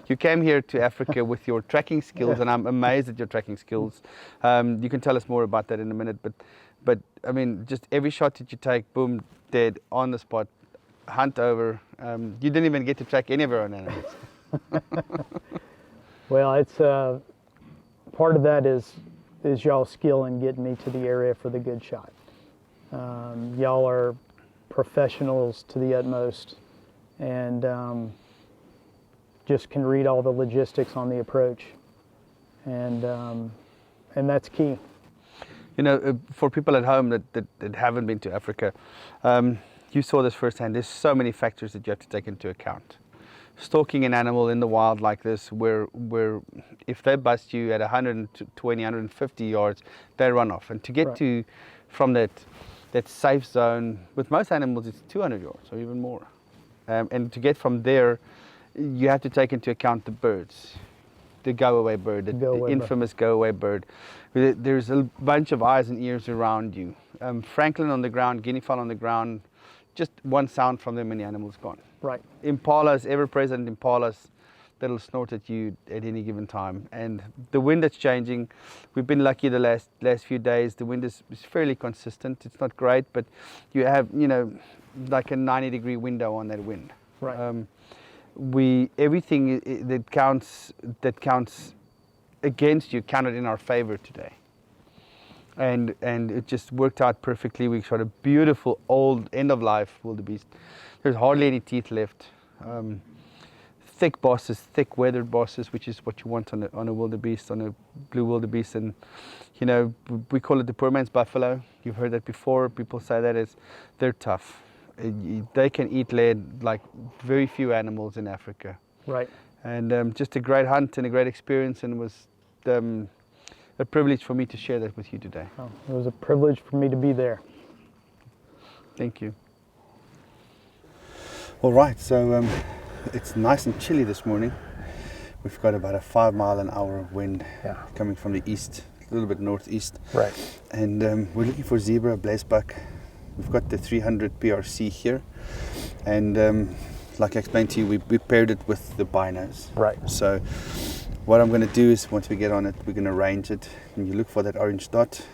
You came here to Africa with your tracking skills, and I'm amazed at your tracking skills. You can tell us more about that in a minute, but I mean, just every shot that you take, boom, dead, on the spot, hunt over. You didn't even get to track any of your own animals. Well, it's part of that is y'all's skill in getting me to the area for the good shot. Y'all are professionals to the utmost, and just can read all the logistics on the approach, and that's key. You know, for people at home that haven't been to Africa, you saw this firsthand. There's so many factors that you have to take into account. Stalking an animal in the wild like this, where if they bust you at 120, 150 yards, they run off. And to get Right. from that safe zone, with most animals it's 200 yards or even more. And to get from there, you have to take into account the birds, the go-away bird, the infamous go-away bird. There's a bunch of eyes and ears around you. Franklin on the ground, guinea fowl on the ground, just one sound from them and the animal's gone. Right. Impalas, ever-present impalas, that'll snort at you at any given time. And the wind that's changing, we've been lucky the last few days. The wind is fairly consistent. It's not great, but you have, you know, like a 90-degree window on that wind. Right. Everything that counts against you counted in our favor today. And it just worked out perfectly. We shot a beautiful old end-of-life wildebeest. There's hardly any teeth left. Thick bosses, thick weathered bosses, which is what you want on a wildebeest, on a blue wildebeest. And you know, we call it the poor man's buffalo. You've heard that before. People say that they're tough. They can eat lead like very few animals in Africa. Right. And just a great hunt and a great experience, and it was a privilege for me to share that with you today. Oh, it was a privilege for me to be there. Thank you. All right, so it's nice and chilly this morning. We've got about a 5 mile an hour wind coming from the east, a little bit northeast. Right. And we're looking for zebra, Blesbok. We've got the 300 PRC here. And like I explained to you, we paired it with the binos. Right. So what I'm going to do is once we get on it, we're going to range it. And you look for that orange dot.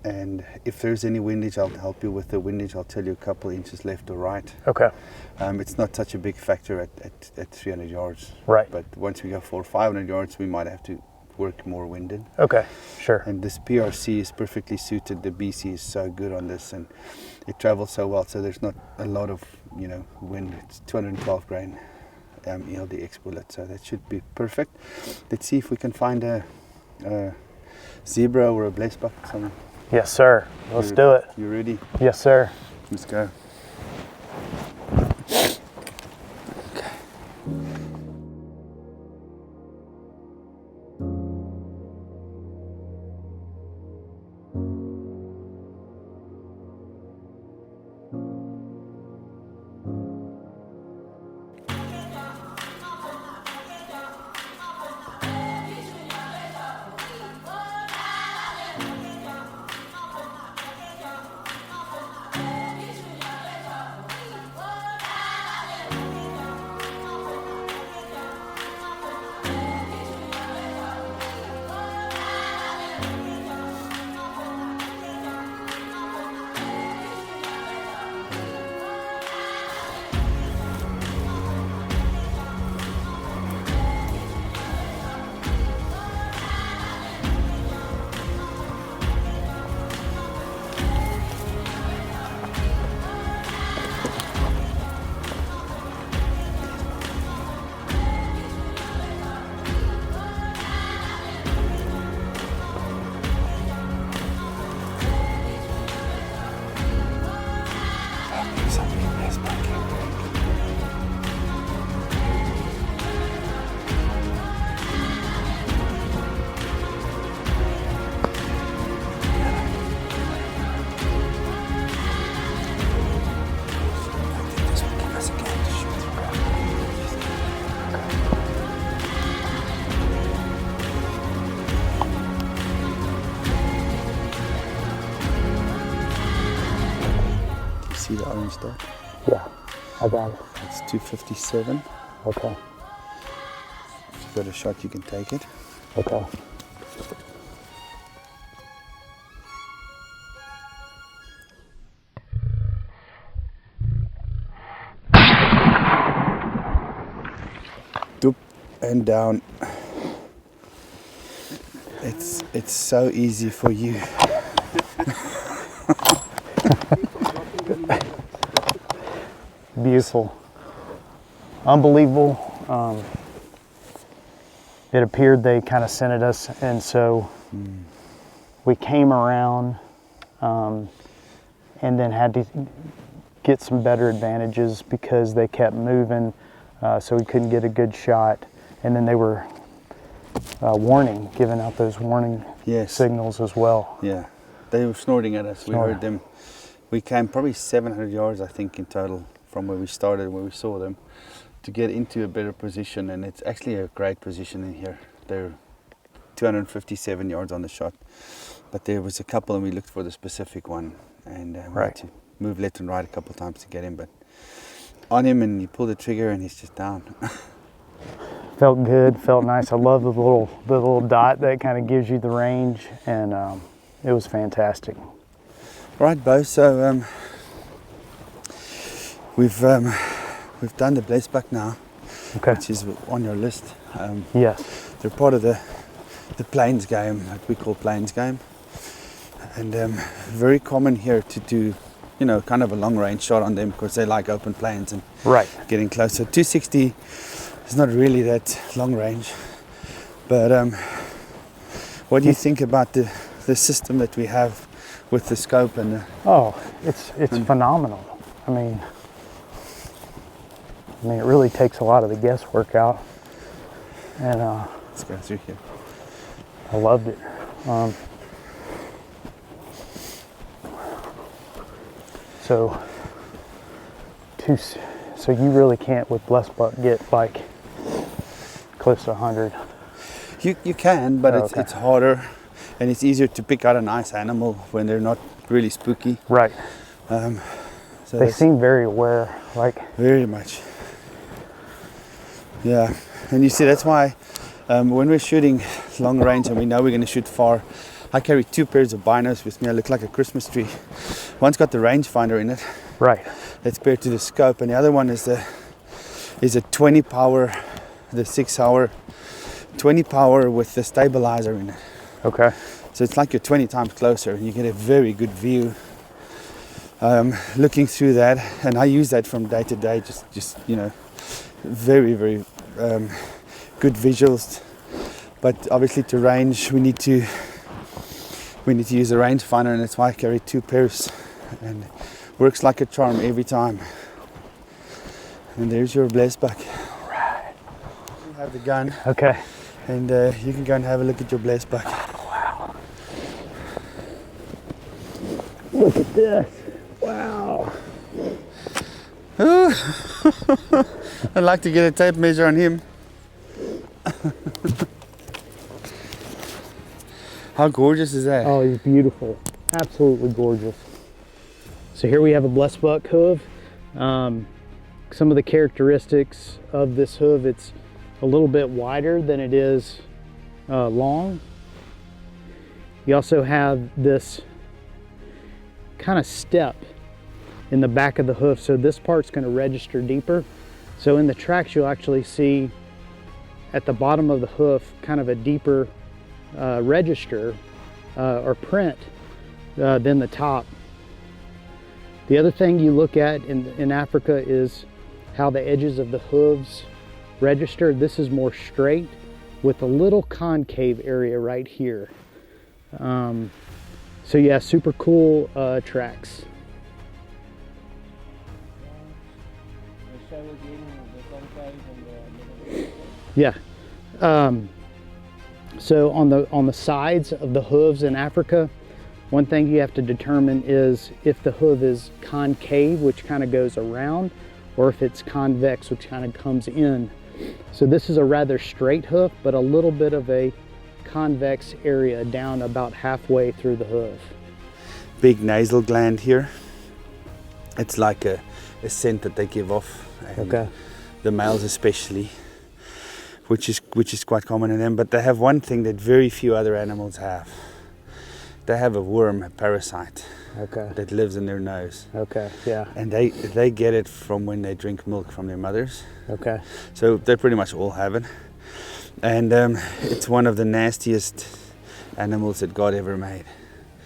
And if there's any windage, I'll help you with the windage. I'll tell you a couple inches left or right. Okay. It's not such a big factor at 300 yards. Right. But once we go 400 or 500 yards, we might have to work more winded. Okay, sure. And this PRC is perfectly suited. The BC is so good on this, and it travels so well. So there's not a lot of wind. It's 212 grain ELDX bullet, so that should be perfect. Let's see if we can find a zebra or a Blesbok. Yes, sir. Let's do it. You ready? Yes, sir. Let's go. range dot. Yeah, I got it. It's 257. Okay, If you've got a shot, you can take it. okay. Doop and down. It's so easy for you. Beautiful. Unbelievable. It appeared they kind of scented us, and so we came around and then had to get some better advantages because they kept moving, so we couldn't get a good shot. And then they were giving out those warning Yes. signals as well. Yeah, they were snorting at us. We Snorting. heard them. We came probably 700 yards, I think, in total from where we started, where we saw them, to get into a better position. And it's actually a great position in here. They're 257 yards on the shot, but there was a couple, and we looked for the specific one, and we Right. had to move left and right a couple of times to get him. But on him, and you pull the trigger, and he's just down. Felt good, felt nice. I love the little dot that kind of gives you the range, and it was fantastic. Right, Beau. So we've done the Blesbok now, Okay. which is on your list. Yes. They're part of the plains game, that we call plains game, and very common here to do, you know, kind of a long range shot on them because they like open plains and Right. getting closer. 260 is not really that long range, but what do you think about the system that we have with the scope and the, Oh, it's phenomenal. I mean, it really takes a lot of the guesswork out, and let's go through here. I loved it. So you really can't with Blesbok get like close to 100. You can, but Oh, okay. it's harder, and it's easier to pick out a nice animal when they're not really spooky. Right. So They that's seem very aware. Like, very much. Yeah, and you see that's why when we're shooting long range and we know we're going to shoot far, I carry 2 pairs of binos with me. I look like a Christmas tree. One's got the rangefinder in it. right. That's paired to the scope, and the other one is a 20 power, the 6-hour 20 power with the stabilizer in it. Okay. So it's like you're 20 times closer, and you get a very good view looking through that. And I use that from day to day, just you know, very, very good visuals. But obviously to range, we need to use a rangefinder, and that's why I carry 2 pairs, and works like a charm every time. And there's your Blesbok. Right. You have the gun, Okay. and you can go and have a look at your Blesbok. Wow. Look at this. Wow. I'd like to get a tape measure on him. How gorgeous is that? Oh, he's beautiful. Absolutely gorgeous. So here we have a Blesbok hoof. Some of the characteristics of this hoof, it's a little bit wider than it is long. You also have this kind of step in the back of the hoof, so this part's going to register deeper. So in the tracks you'll actually see at the bottom of the hoof kind of a deeper register or print than the top. The other thing you look at in Africa is how the edges of the hooves register. This is more straight with a little concave area right here. So yeah, super cool tracks. Yeah. So on the sides of the hooves in Africa, one thing you have to determine is if the hoof is concave, which kind of goes around, or if it's convex, which kind of comes in. So this is a rather straight hoof, but a little bit of a convex area down about halfway through the hoof. Big nasal gland here. It's like a scent that they give off. And Okay. the males especially, which is quite common in them. But they have one thing that very few other animals have. They have a worm, a parasite, Okay. that lives in their nose. Okay. Yeah. And they get it from when they drink milk from their mothers. Okay. So they pretty much all have it. And it's one of the nastiest animals that God ever made.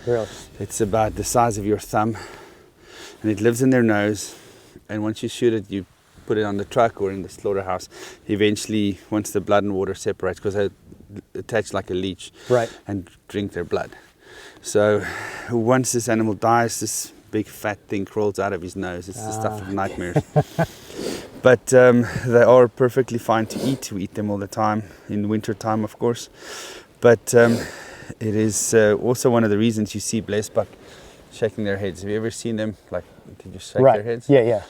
Really? It's about the size of your thumb, and it lives in their nose. And once you shoot it, you put it on the truck or in the slaughterhouse. Eventually, once the blood and water separates, because they attach like a leech, Right. and drink their blood. So once this animal dies, this big fat thing crawls out of his nose. It's the stuff of nightmares. But they are perfectly fine to eat. We eat them all the time, in winter time, of course. But it is also one of the reasons you see Blesbok shaking their heads. Have you ever seen them, like, they just shake Right. their heads? Yeah. Yeah.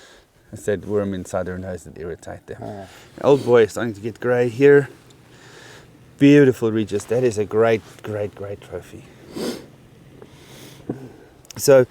It's that worm inside their nose that irritate them. Old boy is starting to get grey here. Beautiful ridges. That is a great, great, great trophy. So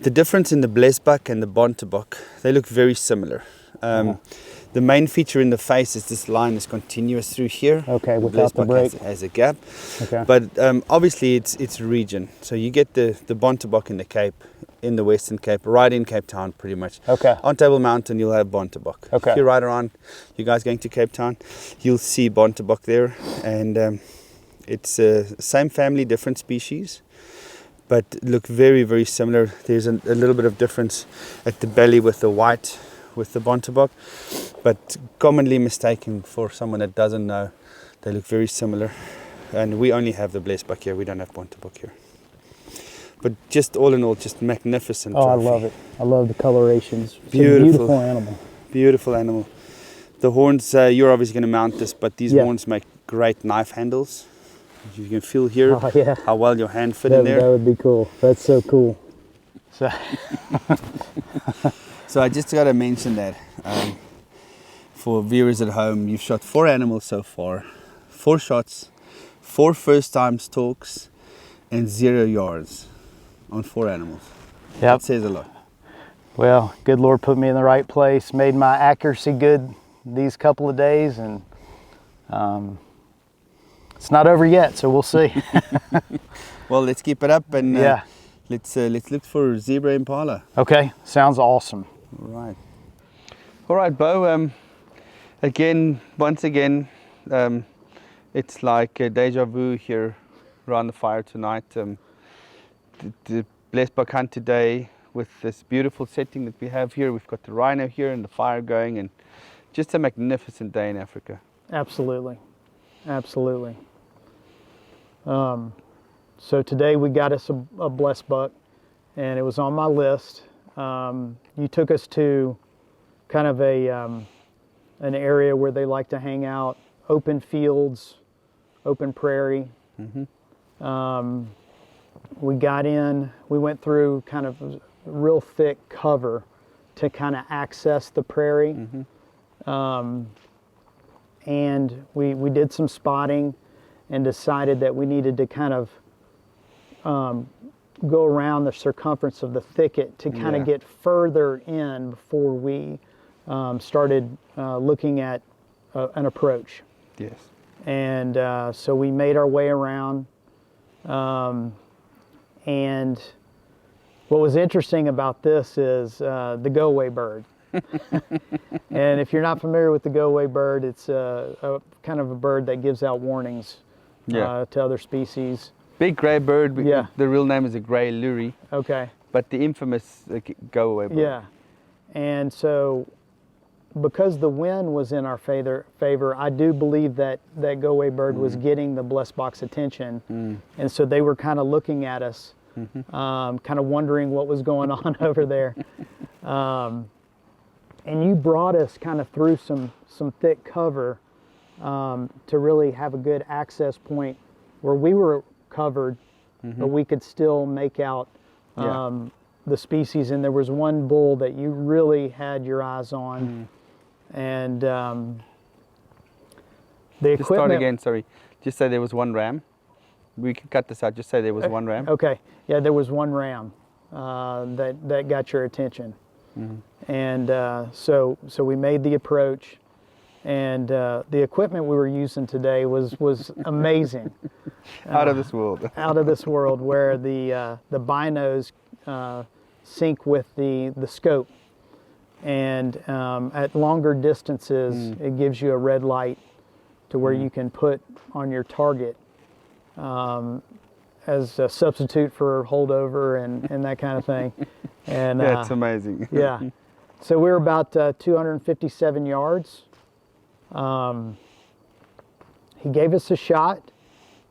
the difference in the Blesbok and the Bontebok, they look very similar. The main feature in the face is this line is continuous through here. Okay, without the Blesbok break. has a gap. Okay. But obviously it's region. So you get the Bontebok in the Cape, in the Western Cape, right in Cape Town pretty much. Okay. On Table Mountain you'll have Bontebok. Okay. If you ride around, you guys going to Cape Town, you'll see Bontebok there. And it's same family, different species, but look very, very similar. There's a little bit of difference at the belly with the white, with the Bontebok, but commonly mistaken for someone that doesn't know. They look very similar, and we only have the Blesbok here. We don't have Bontebok here. But just all in all, just magnificent. Oh, trophy. I love it. I love the colorations. It's Beautiful. a beautiful animal. Beautiful animal. The horns, you're obviously going to mount this, but these Yeah. horns make great knife handles. You can feel here Oh, yeah. how well your hand fit in That there. would be cool. That's so cool. So, So I just got to mention that for viewers at home, you've shot 4 animals so far, 4 shots, 4 first time stalks, and 0 yards on 4 animals. yep. That says a lot. Well, good Lord put me in the right place, made my accuracy good these couple of days, and it's not over yet, so we'll see. Well, let's keep it up and Yeah. let's look for zebra impala. Okay, sounds awesome. All right, Beau. Once again, it's like a deja vu here around the fire tonight. The Blesbok hunt today with this beautiful setting that we have here. We've got the rhino here and the fire going, and just a magnificent day in Africa. Absolutely, absolutely. So today we got us a Blesbok, and it was on my list. You took us to kind of an area where they like to hang out, open fields, open prairie. We got in, we went through kind of a real thick cover to kind of access the prairie. And we did some spotting and decided that we needed to kind of go around the circumference of the thicket to kind of get further in before we started looking at an approach. Yes. And so we made our way around. And what was interesting about this is the go-away bird. And if you're not familiar with the go-away bird, it's a kind of a bird that gives out warnings to other species. Big grey bird. Yeah. The real name is a grey lurie, Okay. but the infamous go-away bird. Yeah. And so because the wind was in our favor, I do believe that that go-away bird was getting the Blesbok's attention. And so they were kind of looking at us, kind of wondering what was going on over there. And you brought us kind of through some thick cover to really have a good access point where we were covered, but we could still make out the species. And there was one bull that you really had your eyes on. And the equipment... Just start again, sorry. Just say there was one ram. We can cut this out. Just say there was one ram. Okay. Yeah, there was one ram that got your attention. And so we made the approach, and the equipment we were using today was amazing. Out of this world. Out of this world, where the binos sync with the scope, and at longer distances it gives you a red light to where you can put on your target as a substitute for holdover and that kind of thing. And That's amazing. yeah, so we were about 257 yards. He gave us a shot.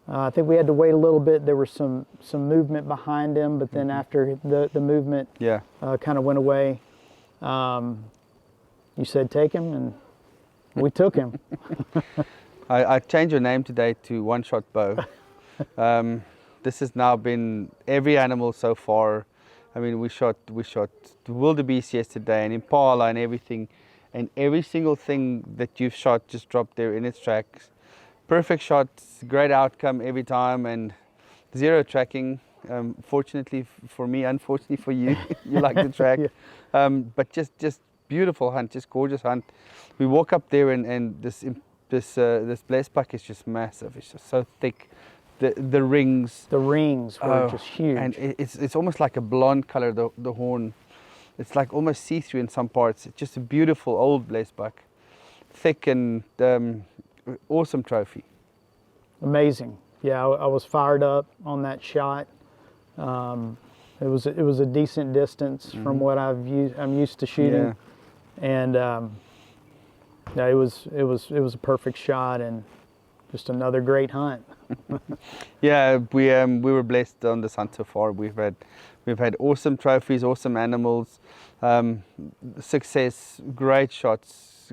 I think we had to wait a little bit. There was some movement behind him, but then after the movement Yeah. kind of went away, you said take him, and we took him. I changed your name today to One Shot Beau. This has now been every animal so far. I mean, we shot the wildebeest yesterday and impala and everything, and every single thing that you've shot just dropped there in its tracks. Perfect shots, great outcome every time, and zero tracking. Fortunately for me, unfortunately for you, you like the track. Yeah. But just beautiful hunt, just gorgeous hunt. We walk up there and this Blesbok is just massive. It's just so thick. The rings. The rings were just huge. And it's almost like a blonde color, the horn. It's like almost see-through in some parts. It's just a beautiful old Blesbok. Thick and awesome trophy. Amazing. Yeah, I was fired up on that shot. It was a decent distance from what I'm used to shooting. Yeah. And yeah, it was a perfect shot and just another great hunt. Yeah, we were blessed on this hunt so far. We've had awesome trophies, awesome animals, success, great shots,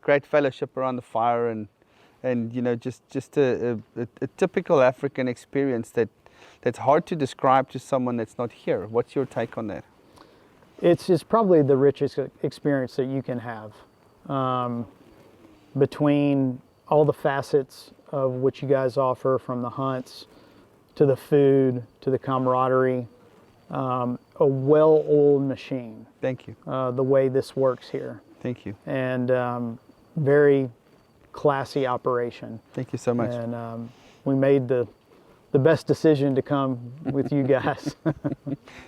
great fellowship around the fire, and you know, just a typical African experience that's hard to describe to someone that's not here. What's your take on that? It's probably the richest experience that you can have, between all the facets of what you guys offer, from the hunts to the food to the camaraderie. A well-oiled machine. Thank you. The way this works here. Thank you. And very classy operation. Thank you so much. And we made the best decision to come with you guys.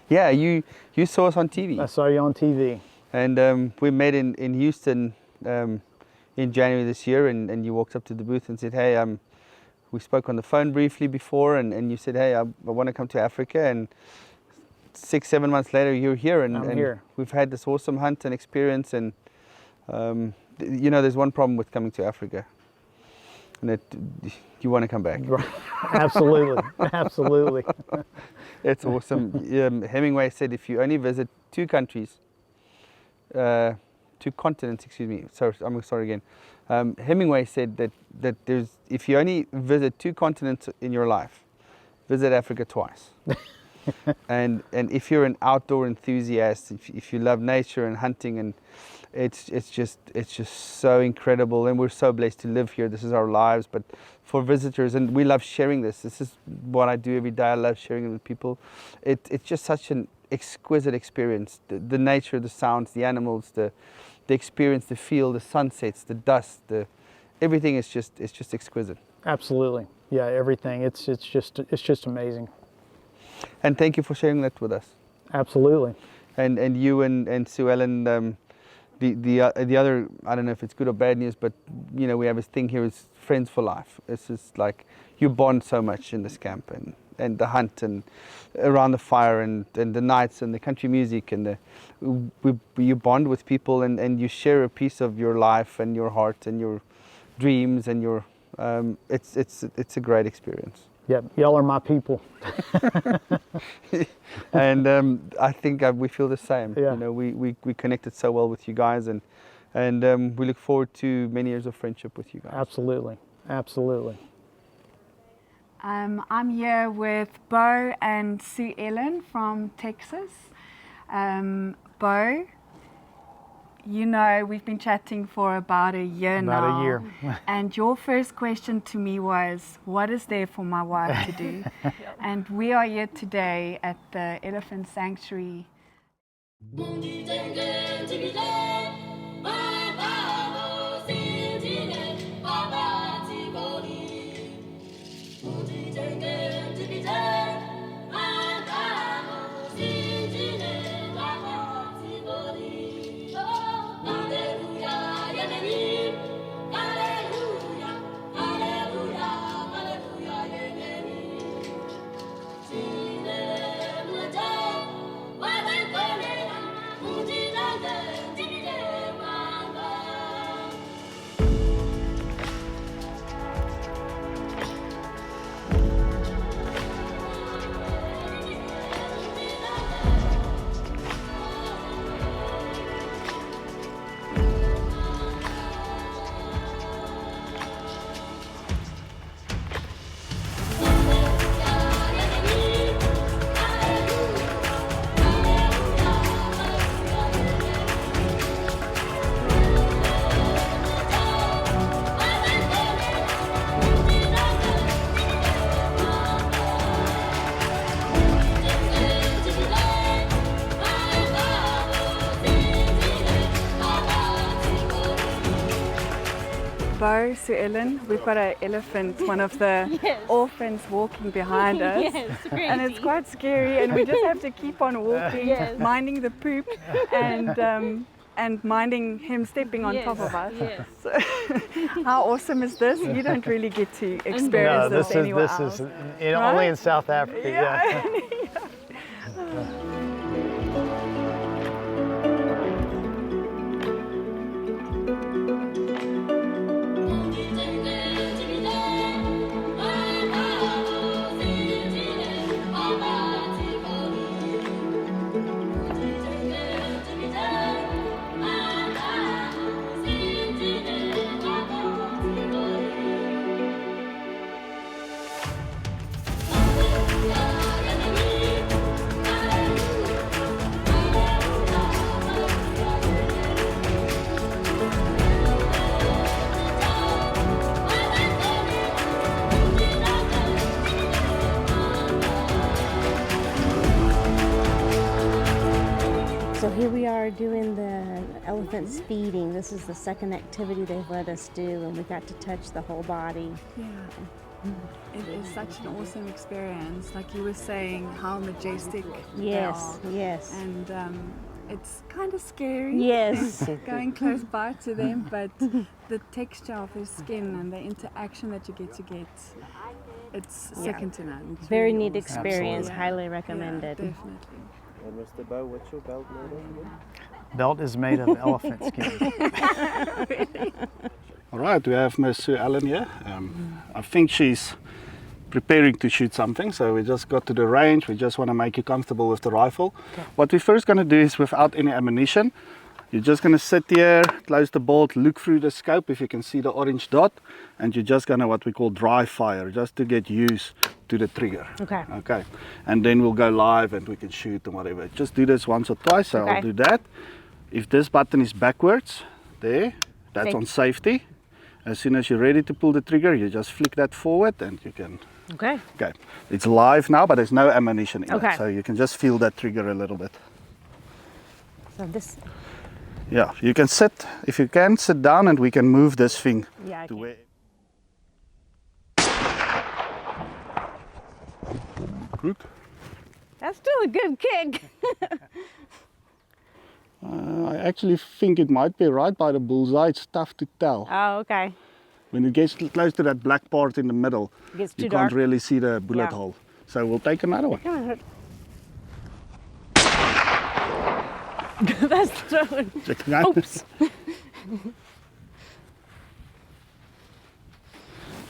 Yeah, you saw us on TV. I saw you on TV. And we met in Houston in January this year, and you walked up to the booth and said, hey, we spoke on the phone briefly before, and you said, hey, I want to come to Africa, and 6-7 months later you're here, and here. We've had this awesome hunt and experience, and you know, there's one problem with coming to Africa, and that you want to come back. Absolutely, absolutely. It's awesome. Hemingway said if you only visit two continents, excuse me, I'm sorry again. Hemingway said that if you only visit two continents in your life, visit Africa twice. and if you're an outdoor enthusiast, if you love nature and hunting, and it's just so incredible, and we're so blessed to live here. This is our lives, but for visitors, and we love sharing this. This is what I do every day. I love sharing it with people. It's just such an exquisite experience. The nature, the sounds, the animals, the experience, the feel, the sunsets, the dust, everything is just exquisite. Absolutely, yeah, everything. It's just amazing. And thank you for sharing that with us. Absolutely. And you and Suellen, the other, I don't know if it's good or bad news, but you know, we have this thing here is friends for life. It's just like you bond so much in this camp, and the hunt and around the fire, and the nights and the country music, and you bond with people, and you share a piece of your life and your heart and your dreams and your it's a great experience. Yep, y'all are my people. And I think we feel the same. Yeah. You know, we connected so well with you guys, and we look forward to many years of friendship with you guys. Absolutely, absolutely. I'm here with Beau and Suellen from Texas. Beau, you know, we've been chatting for about a year now. About a year. And your first question to me was, what is there for my wife to do? And we are here today at the Elephant Sanctuary Beau, Suellen, we've got an elephant, one of the orphans walking behind us. Yes, And it's quite scary, and we just have to keep on walking, Yes. minding the poop and minding him stepping on top of us. Yes. So, how awesome is this? You don't really get to experience this anywhere else. Only in South Africa. Yeah. So here we are doing the elephant feeding. This is the second activity they've let us do, and we got to touch the whole body. Yeah. It is such an awesome experience. Like you were saying, how majestic Yes, they are. yes. And it's kind of scary. Yes. Going close by to them, but the texture of their skin and the interaction that you get, it's second to none. It's Very really neat awesome. experience. Yeah. Highly recommended. Yeah, definitely. And Mr. Beau, what's your belt made of again? Belt is made of elephant skin. All right, we have Miss Suellen here. I think she's preparing to shoot something, so we just got to the range. We just want to make you comfortable with the rifle. Okay. What we're first going to do is, without any ammunition, you're just going to sit here, close the bolt, look through the scope if you can see the orange dot, and you're just going to what we call dry fire, just to get used to the trigger. Okay. Okay. And then we'll go live and we can shoot and whatever. Just do this once or twice, so Okay. I'll do that. If this button is backwards, there, that's on safety. As soon as you're ready to pull the trigger, you just flick that forward and you can. Okay. Okay. It's live now, but there's no ammunition in Okay. it, so you can just feel that trigger a little bit. So this. Yeah, you can sit, if you can, sit down and we can move this thing Yeah. I to can. where. Good. That's still a good kick. I actually think it might be right by the bullseye. It's tough to tell. Oh, okay. When it gets close to that black part in the middle, It gets you too can't dark. really see the bullet Yeah. hole. So we'll take another one. Come on. That's throwing. Check it out. Oops.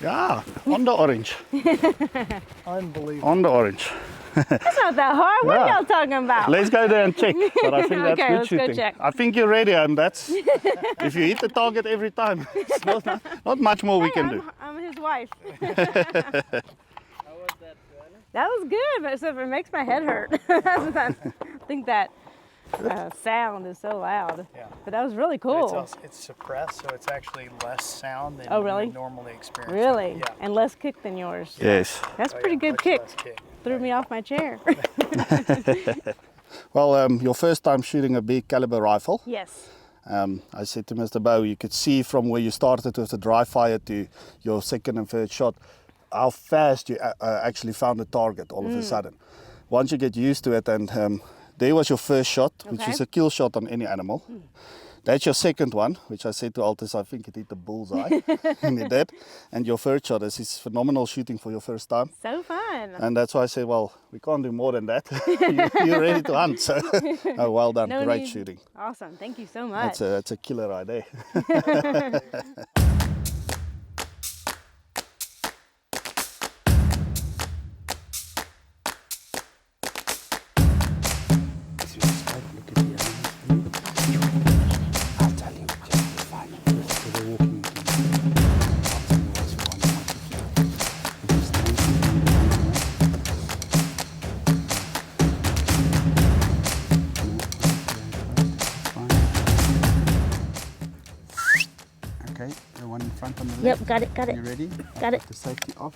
Yeah, on the orange. Unbelievable. On the orange. That's not that hard. What are Yeah. y'all talking about? Let's go there and check. But I think that's Okay, good let's go shooting. check. I think you're ready, and that's if you hit the target every time. It's not much more we can do. I'm his wife. That was good, but except it makes my head hurt. I think that sound is so loud. Yeah. But that was really cool. It's suppressed, so it's actually less sound than Oh, really? you would normally experience. Really? Yeah. And less kick than yours. Yes. That's Oh, pretty yeah, good much kick. less kick. Threw me off my chair. Well, your first time shooting a big caliber rifle. Yes. I said to Mr. Beau, you could see from where you started with the dry fire to your second and third shot, how fast you actually found the target all of a sudden. Once you get used to it, and there was your first shot, which is a kill shot on any animal. That's your second one, which I said to Altus, I think it hit the bullseye, and it did. And your third shot is phenomenal shooting for your first time. So fun. And that's why I said, well, we can't do more than that. You're ready to hunt, so well done, No great need. shooting. Awesome. Thank you so much. That's a killer right there. Okay, the one in front on the Yep, left. got it, got You it. ready? Got it. The safety off.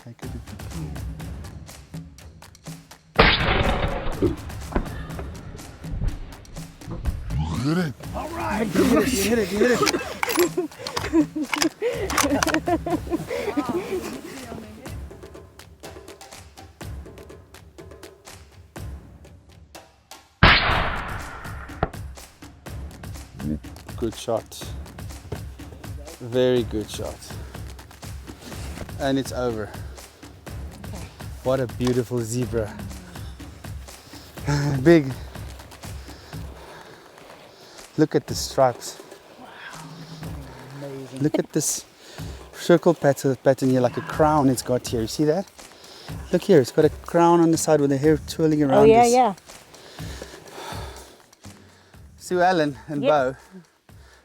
Take it. Good shot. Very good shot. And it's over. What a beautiful zebra. Big. Look at the stripes. Amazing. Look at this circle pattern here, like a crown it's got here. You see that? Look here, it's got a crown on the side with the hair twirling around. Oh yeah, this. yeah. Suellen and Yep. Beau,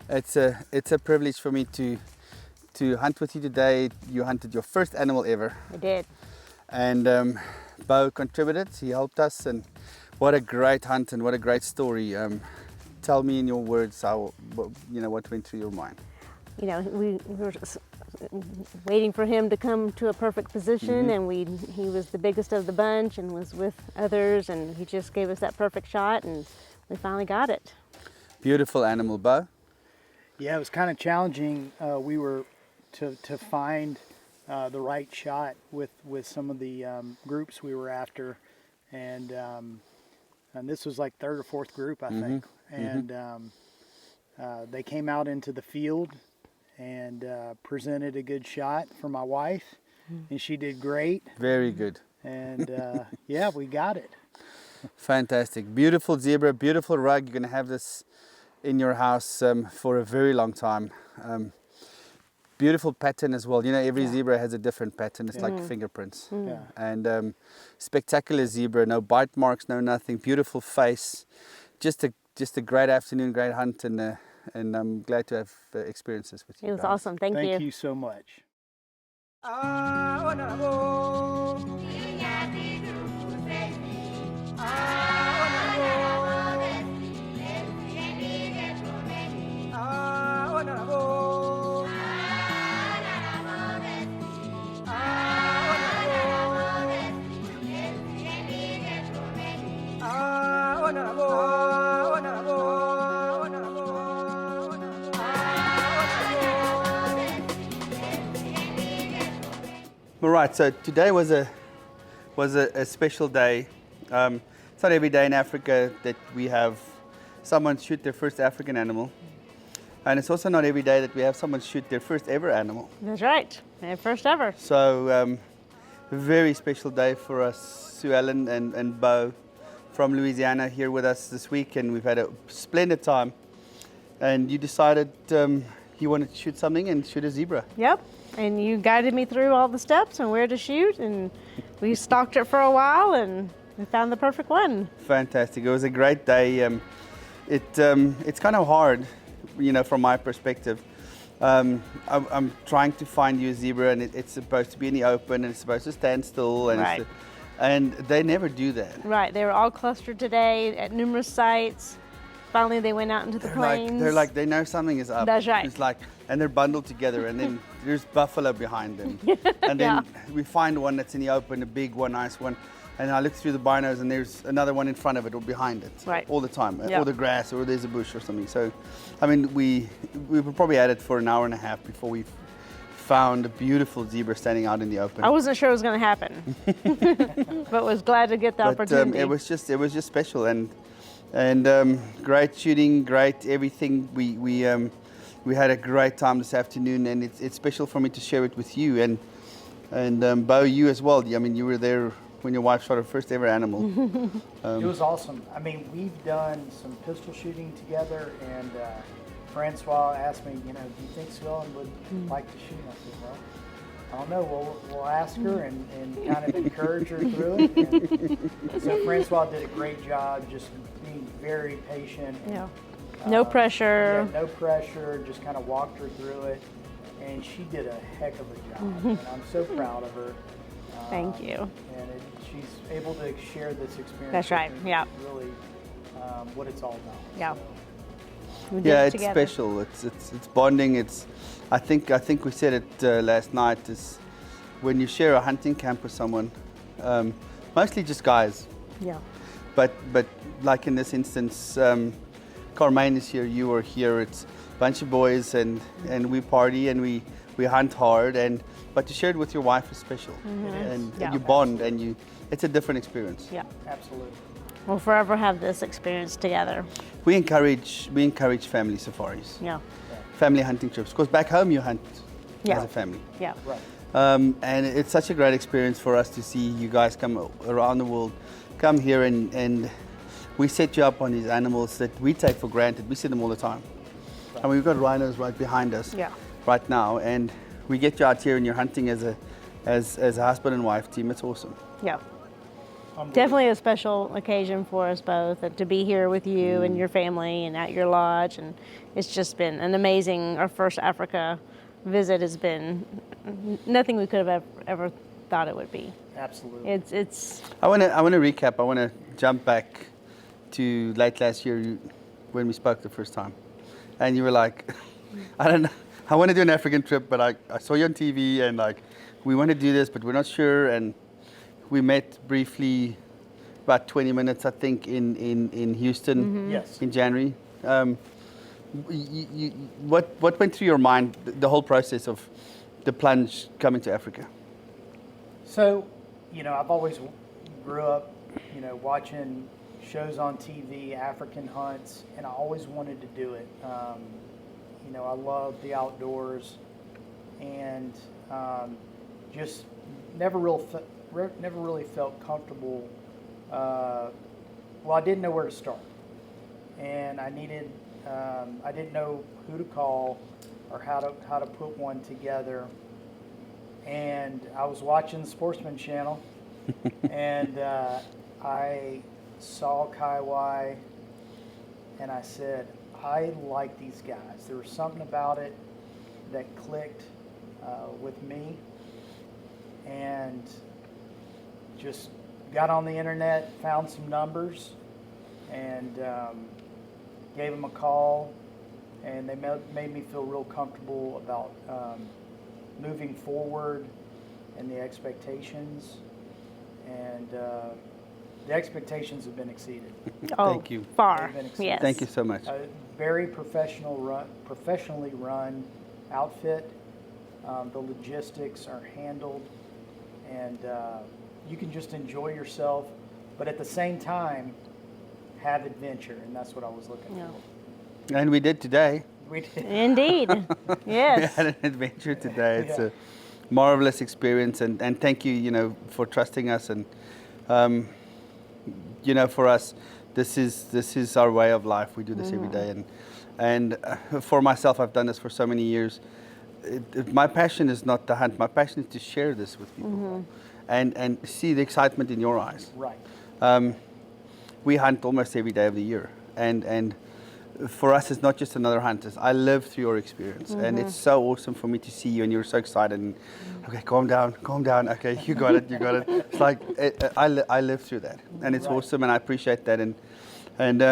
it's a privilege for me to hunt with you today. You hunted your first animal ever, I did. and Beau contributed. He helped us, and what a great hunt and what a great story. Tell me in your words what went through your mind. You know, we were waiting for him to come to a perfect position, and he was the biggest of the bunch and was with others, and he just gave us that perfect shot, and we finally got it. Beautiful animal, Beau. Yeah, it was kind of challenging. We were to find the right shot with some of the groups we were after, and this was like third or fourth group, I think. And they came out into the field and presented a good shot for my wife, and she did great. Very good. And yeah, we got it. Fantastic. Beautiful zebra, beautiful rug. You're going to have this in your house for a very long time. Beautiful pattern as well. You know, every zebra has a different pattern. It's like fingerprints. Yeah. And spectacular zebra. No bite marks, no nothing. Beautiful face. Just a great afternoon, great hunt, and I'm glad to have experienced this with you. It was guys. awesome. Thank you. Thank you so much. All right, so today was a special day. It's not every day in Africa that we have someone shoot their first African animal, and it's also not every day that we have someone shoot their first ever animal. That's right. First ever. So a very special day for us. Suellen and Beau from Louisiana here with us this week, and we've had a splendid time. And you decided you wanted to shoot something and shoot a zebra. Yep. And you guided me through all the steps and where to shoot, and we stalked it for a while, and we found the perfect one. Fantastic. It was a great day. It's kind of hard, you know, from my perspective. I'm trying to find you a zebra, and it's supposed to be in the open, and it's supposed to stand still, and Right. and they never do that. Right. They were all clustered today at numerous sites. Finally, they went out into the plains. They know something is up. That's right. It's like, and they're bundled together, and then there's buffalo behind them, and then we find one that's in the open, a big one, nice one, and I look through the binos and there's another one in front of it or behind it, Right. all the time, Yeah. or the grass, or there's a bush or something. So, I mean, we were probably at it for an hour and a half before we found a beautiful zebra standing out in the open. I wasn't sure it was going to happen, but was glad to get the opportunity. It was just special and great shooting, great everything. We had a great time this afternoon, and it's special for me to share it with you and Beau, you as well. I mean, you were there when your wife shot her first ever animal. It was awesome. I mean, we've done some pistol shooting together, and Francois asked me, do you think Suellen would like to shoot? And I said, well, I don't know. We'll ask her and kind of encourage her through it. And so Francois did a great job, just being very patient. Yeah. No pressure. Yeah, no pressure. Just kind of walked her through it, and she did a heck of a job. And I'm so proud of her. Thank you. And she's able to share this experience. That's right. with me, Yeah. which is really what it's all about. Yeah. So, We did Yeah, it it's together. special. It's bonding. I think we said it last night. Is when you share a hunting camp with someone, mostly just guys. Yeah. But like in this instance, Carmine is here. You are here. It's a bunch of boys, and we party and we hunt hard. But to share it with your wife is special, and Yeah. you bond, and it's a different experience. Yeah. absolutely. We'll forever have this experience together. We encourage family safaris, Yeah. family hunting trips. Because back home you hunt Yeah. as a family. Yeah. Right. And it's such a great experience for us to see you guys come around the world, come here and we set you up on these animals that we take for granted. We see them all the time. I mean, we've got rhinos right behind us Yeah. right now, and we get you out here and you're hunting as a husband and wife team. It's awesome. Yeah. Definitely a special occasion for us both, and to be here with you and your family and at your lodge. And it's just been an amazing, our first Africa visit has been nothing we could have ever thought it would be. Absolutely. It's I want to recap. I want to jump back to late last year when we spoke the first time, and you were like, I don't know, I want to do an African trip, but I saw you on TV, and like, we want to do this, but we're not sure. And we met briefly, about 20 minutes, I think, in Houston Yes. in January. What went through your mind, the whole process of the plunge coming to Africa? So, I've always grew up, watching shows on TV, African hunts, and I always wanted to do it. I love the outdoors, and just never really felt comfortable. I didn't know where to start, and I didn't know who to call or how to put one together. And I was watching the Sportsman Channel, and I saw Kaiwai, and I said, I like these guys. There was something about it that clicked with me, and just got on the internet, found some numbers, and gave them a call, and they made me feel real comfortable about moving forward and the expectations, and the expectations have been exceeded. Thank you. Far. They've been exceeded. Yes. Thank you so much. A very professionally run outfit. The logistics are handled, and you can just enjoy yourself, but at the same time, have adventure, and that's what I was looking for. And we did today. We did. Indeed. We Yes. had an adventure today. It's Yeah. a marvelous experience, and thank you, for trusting us. And for us, this is our way of life. We do this every day, and for myself, I've done this for so many years. My passion is not the hunt. My passion is to share this with people, and see the excitement in your eyes. Right. We hunt almost every day of the year, and for us, it's not just another hunt. I live through your experience, and it's so awesome for me to see you, and you're so excited. And okay, calm down. Okay, you got it. It's like I live through that, and it's awesome, and I appreciate that. And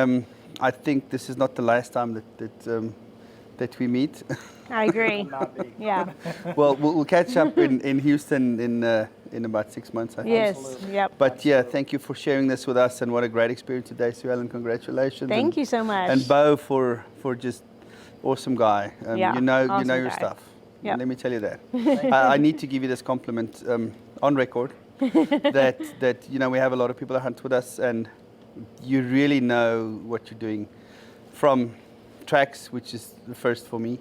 I think this is not the last time that that we meet. I agree. Yeah. Well, we'll catch up in Houston in about 6 months, I think. Yes. Yep. But yeah, thank you for sharing this with us, and what a great experience today, Suellen. Congratulations. Thank you so much. And Beau for just awesome guy. Yeah, you know awesome your guy. stuff. Yep. Let me tell you that. I need to give you this compliment on record that we have a lot of people that hunt with us, and you really know what you're doing from tracks, which is the first for me.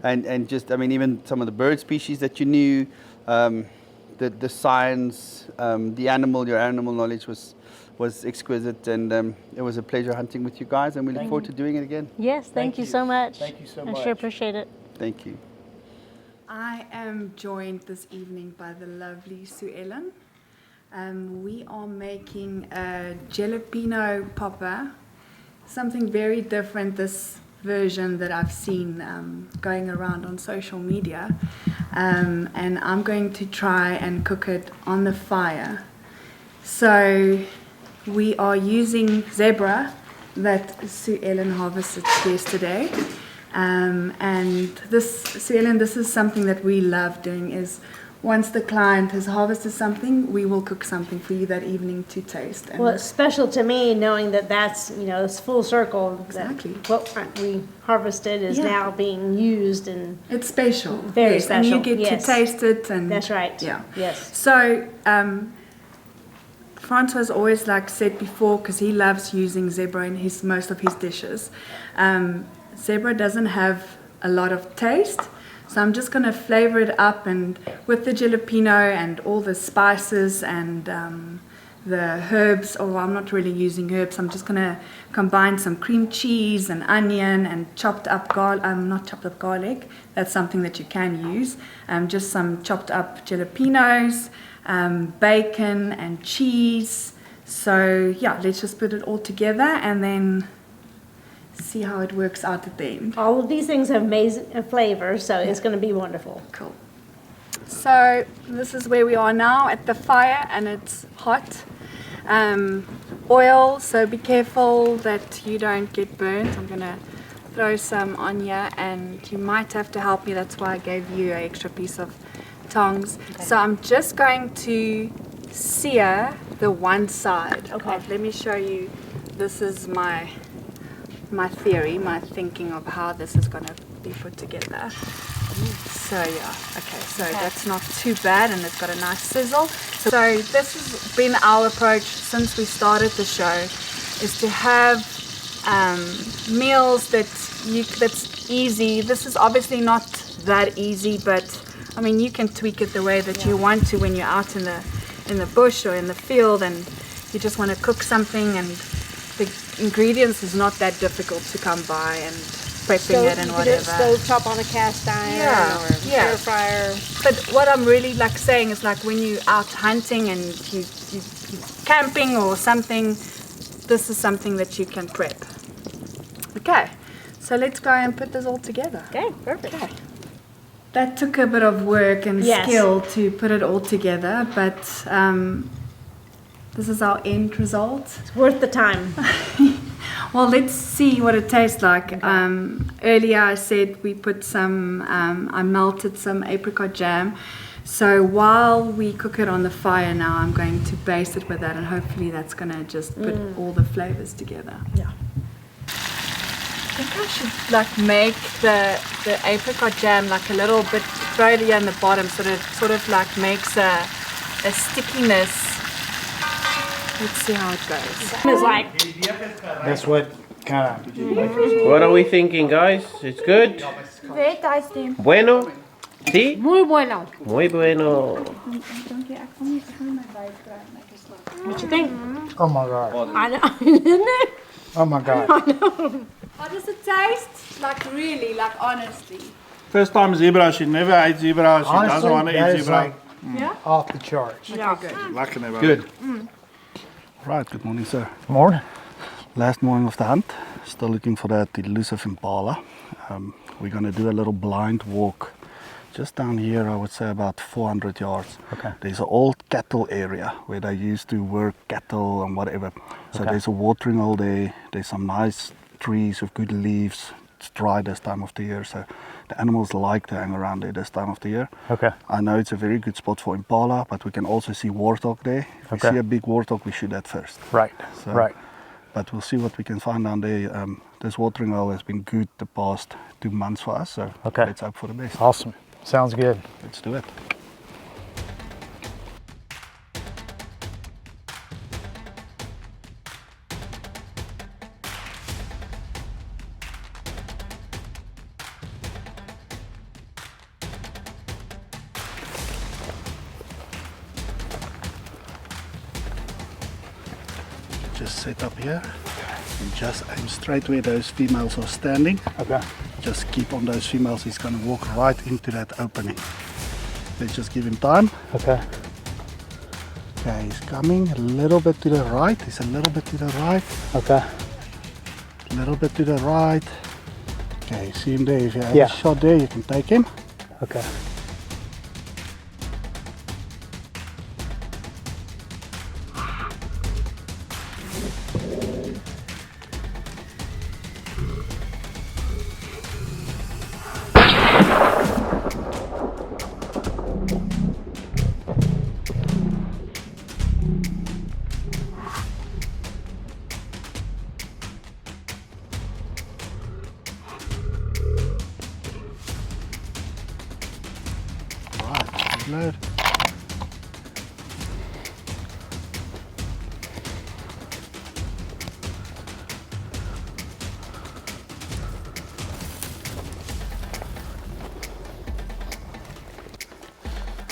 And just, I mean, even some of the bird species that you knew, the science, your animal knowledge was exquisite, and it was a pleasure hunting with you guys, and we look forward to doing it again. Yes, thank you so much. Thank you so I much. sure appreciate it. Thank you. I am joined this evening by the lovely Suellen. We are making a jalapeno popper, something very different, this version that I've seen going around on social media. And I'm going to try and cook it on the fire. So we are using zebra that Suellen harvested yesterday. And Suellen, this is something that we love doing, is once the client has harvested something, we will cook something for you that evening to taste. And Well, it's special to me knowing that that's, it's full circle. Exactly. That what we harvested is Yeah. now being used, and it's special. Very yes, and you special, get yes. to taste it. And that's right. Yeah. Yes. So, Francois always said before, because he loves using zebra in most of his dishes. Zebra doesn't have a lot of taste, so I'm just going to flavor it up, and with the jalapeno and all the spices and the herbs, or I'm not really using herbs, I'm just going to combine some cream cheese and onion and chopped up not chopped up garlic, that's something that you can use, just some chopped up jalapenos, bacon and cheese. So yeah, let's just put it all together and then see how it works out at the end. All of these things have amazing flavor, so it's going to be wonderful. Cool. So this is where we are now at the fire, and it's hot. Oil, so be careful that you don't get burnt. I'm going to throw some on here, and you might have to help me. That's why I gave you an extra piece of tongs. Okay. So I'm just going to sear the one side. Okay. Let me show you. This is my theory, my thinking of how this is going to be put together. So yeah, okay, so that's not too bad, and it's got a nice sizzle. So this has been our approach since we started the show, is to have meals that's easy. This is obviously not that easy, but I mean, you can tweak it the way that you want to when you're out in the bush or in the field, and you just want to cook something, and the ingredients is not that difficult to come by, and prepping it and whatever. Stove top on a cast iron or air fryer. But what I'm really saying is when you're out hunting and you're camping or something, this is something that you can prep. Okay, so let's go and put this all together. Okay, perfect. Okay. That took a bit of work and skill to put it all together, but this is our end result. It's worth the time. Well, let's see what it tastes like. Okay. Earlier I said we put I melted some apricot jam. So while we cook it on the fire now, I'm going to baste it with that, and hopefully that's going to just put all the flavors together. Yeah. I think I should make the apricot jam a little bit, throw it here in the bottom, so that it sort of makes a stickiness. Let's see how it goes. It's That's what kind of. What are we thinking, guys? It's good? Very tasty. Bueno? Sí? muy bueno. Muy bueno. What you think? Oh my God. I know, isn't it? Oh my God. How does it taste? Really, honestly. First time zebra, she never ate zebra, she doesn't want to that eat is zebra. off the charts. Yeah. Lekker never. Good. Right, good morning, sir. Morning. Last morning of the hunt, still looking for that elusive impala. We're going to do a little blind walk just down here, I would say about 400 yards. Okay. There's an old cattle area where they used to work cattle and whatever. So there's a watering hole there, there's some nice trees with good leaves, it's dry this time of the year, so the animals like to hang around there this time of the year. Okay. I know it's a very good spot for impala, but we can also see warthog there. If we see a big warthog, we shoot that first. Right. So, Right. But we'll see what we can find down there. This watering hole has been good the past 2 months for us, so Okay. let's hope for the best. Awesome. Sounds good. Let's do it. Just set up here and just aim straight where those females are standing. Okay. Just keep on those females. He's going to walk right into that opening. Let's just give him time. Okay. Okay, he's coming a little bit to the right. He's a little bit to the right. Okay. A little bit to the right. Okay, see him there. If you have Yeah. a shot there, you can take him. Okay. Right, reload.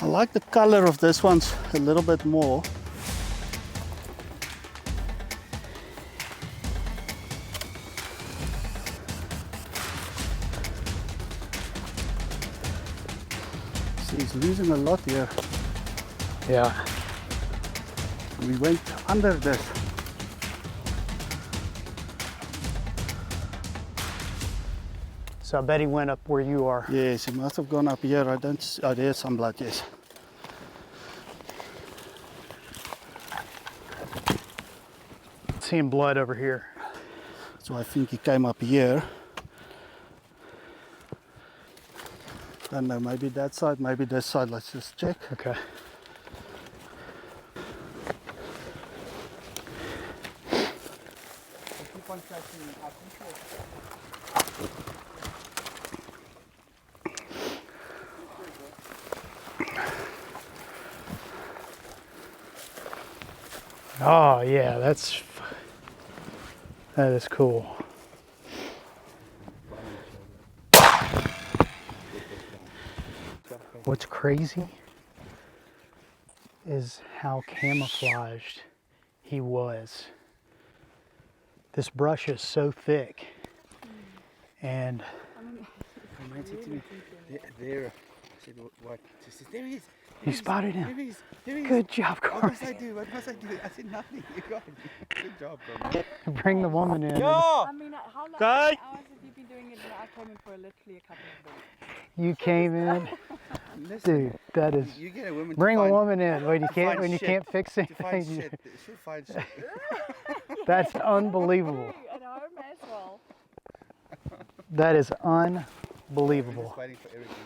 I like the color of this one's a little bit more. See, he's losing a lot here. Yeah. We went under this. So I bet he went up where you are. Yes, he must have gone up here. I don't. Oh, there's some blood. Yes. Seeing blood over here. So I think he came up here. Don't know. Maybe that side. Maybe this side. Let's just check. Okay. Oh yeah, that is cool. What's crazy is how camouflaged he was. This brush is so thick, and There. I said, what? She says, there he is. you spotted There him. he is. There he is. Good job, What must I Corey. do? What must I do? I said nothing. You got it. Good job, bro. Bring the woman in. Yeah. I mean, how long Guy? hours have you been doing it? I came in for literally a couple of minutes. You came in, Listen, dude. That is. you get a woman. Bring to a find, woman in when you can't find when you shit. can't fix To find anything. shit. She'll find shit. That's unbelievable. At home as well. That is I'm unbelievable. just waiting for everything.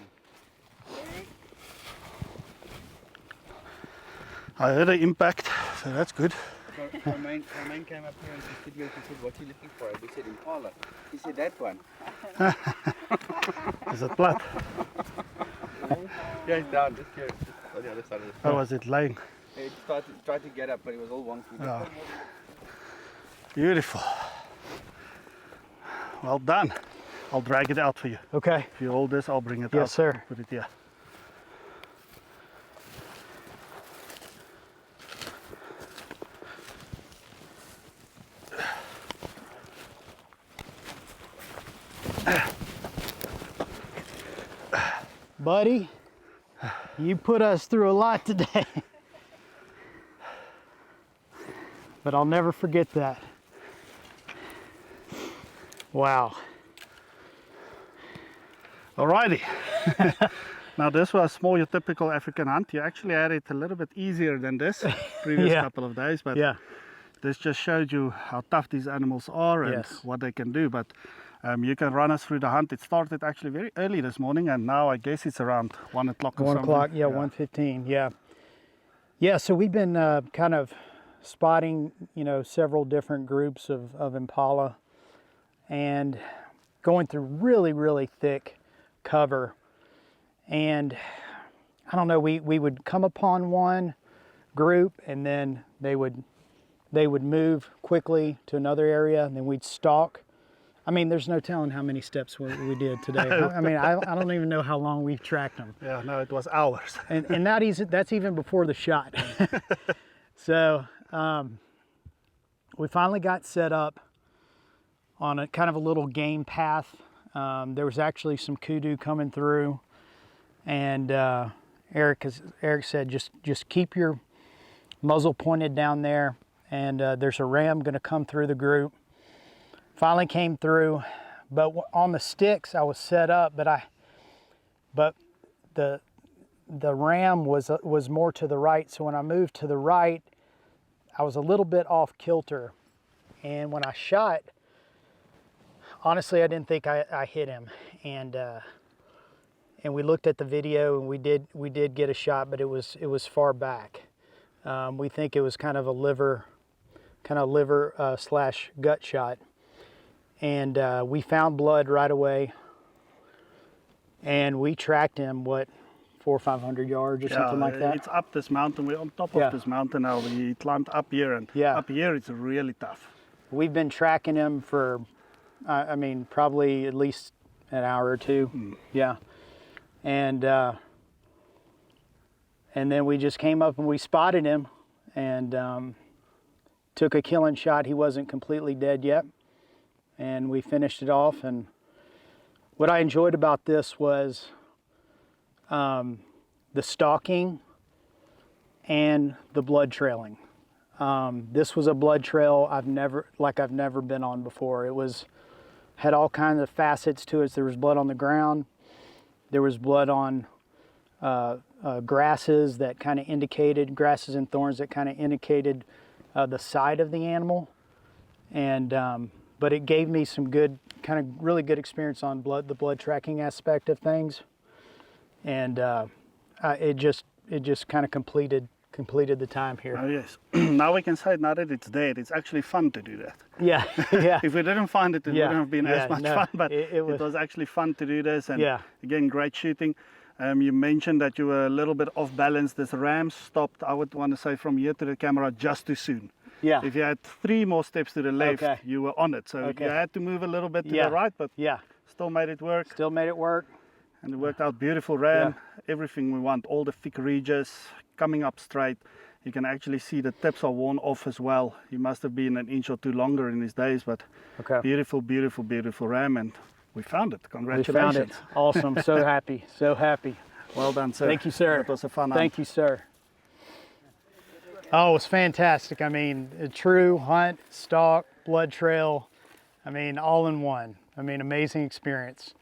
I heard an impact, so that's good. Romain came up here and said, he said, what are you looking for? We said impala. He said, that one. Is it blood? Yeah, he's down, just here. Just on the other side of the Or was it laying? He tried to get up, but he was all wonky. Oh. Beautiful. Well done. I'll drag it out for you. Okay. If you hold this, I'll bring it out. Yes, sir. Put it here. Buddy, you put us through a lot today. But I'll never forget that. Wow. Alrighty. Now this was more your typical African hunt. You actually had it a little bit easier than this previous Yeah. couple of days, but Yeah. this just showed you how tough these animals are and Yes. what they can do. But You can run us through the hunt. It started actually very early this morning, and now I guess it's around 1 o'clock or 1 something. o'clock, yeah, 1:15, yeah. Yeah, so we've been kind of spotting, you know, several different groups of impala and going through really, really thick cover. And I don't know, we would come upon one group and then they would move quickly to another area and then we'd stalk. I mean, there's no telling how many steps we did today. I mean, I don't even know how long we've tracked them. Yeah, no, it was hours. And that's even before the shot. So we finally got set up on a kind of a little game path. There was actually some kudu coming through, and Eric said, just keep your muzzle pointed down there, and there's a ram going to come through the group. Finally came through, but on the sticks I was set up, but the ram was more to the right. So when I moved to the right, I was a little bit off kilter, and when I shot, honestly, I didn't think I hit him, and we looked at the video, and we did get a shot, but it was far back. We think it was kind of a liver slash gut shot, and we found blood right away, and we tracked him 400 or 500 yards or something like that. It's up this mountain. We're on top of this mountain now. We climbed up here, and up here it's really tough. We've been tracking him for, I mean, probably at least an hour or two. Yeah. And then we just came up and we spotted him and took a killing shot. He wasn't completely dead yet. And we finished it off. And what I enjoyed about this was the stalking and the blood trailing. This was a blood trail I've never been on before. It had all kinds of facets to it. There was blood on the ground. There was blood on grasses that kind of indicated, grasses and thorns that kind of indicated the side of the animal. And but it gave me some good, kind of really good experience on the blood tracking aspect of things. And it just kind of completed the time here. Oh yes. Now we can say, now that it's dead, it's actually fun to do that. Yeah, yeah. If we didn't find it, it wouldn't have been as much fun, but it was actually fun to do this. And again, great shooting. You mentioned that you were a little bit off balance. This ram stopped, I would want to say, from here to the camera just too soon. Yeah. If you had 3 more steps to the left, you were on it. So you had to move a little bit to the right, but still made it work. Still made it work. And it worked out beautiful ram. Everything we want, all the thick ridges coming up straight. You can actually see the tips are worn off as well. He must have been an inch or two longer in his days, but beautiful, beautiful, beautiful ram, and we found it. Congratulations. We found it. Awesome. So happy. So happy. Well done, sir. Thank you, sir. It was a fun hunt. Thank you, sir. Oh, it was fantastic. I mean, a true hunt, stalk, blood trail. I mean, all in one. I mean, amazing experience.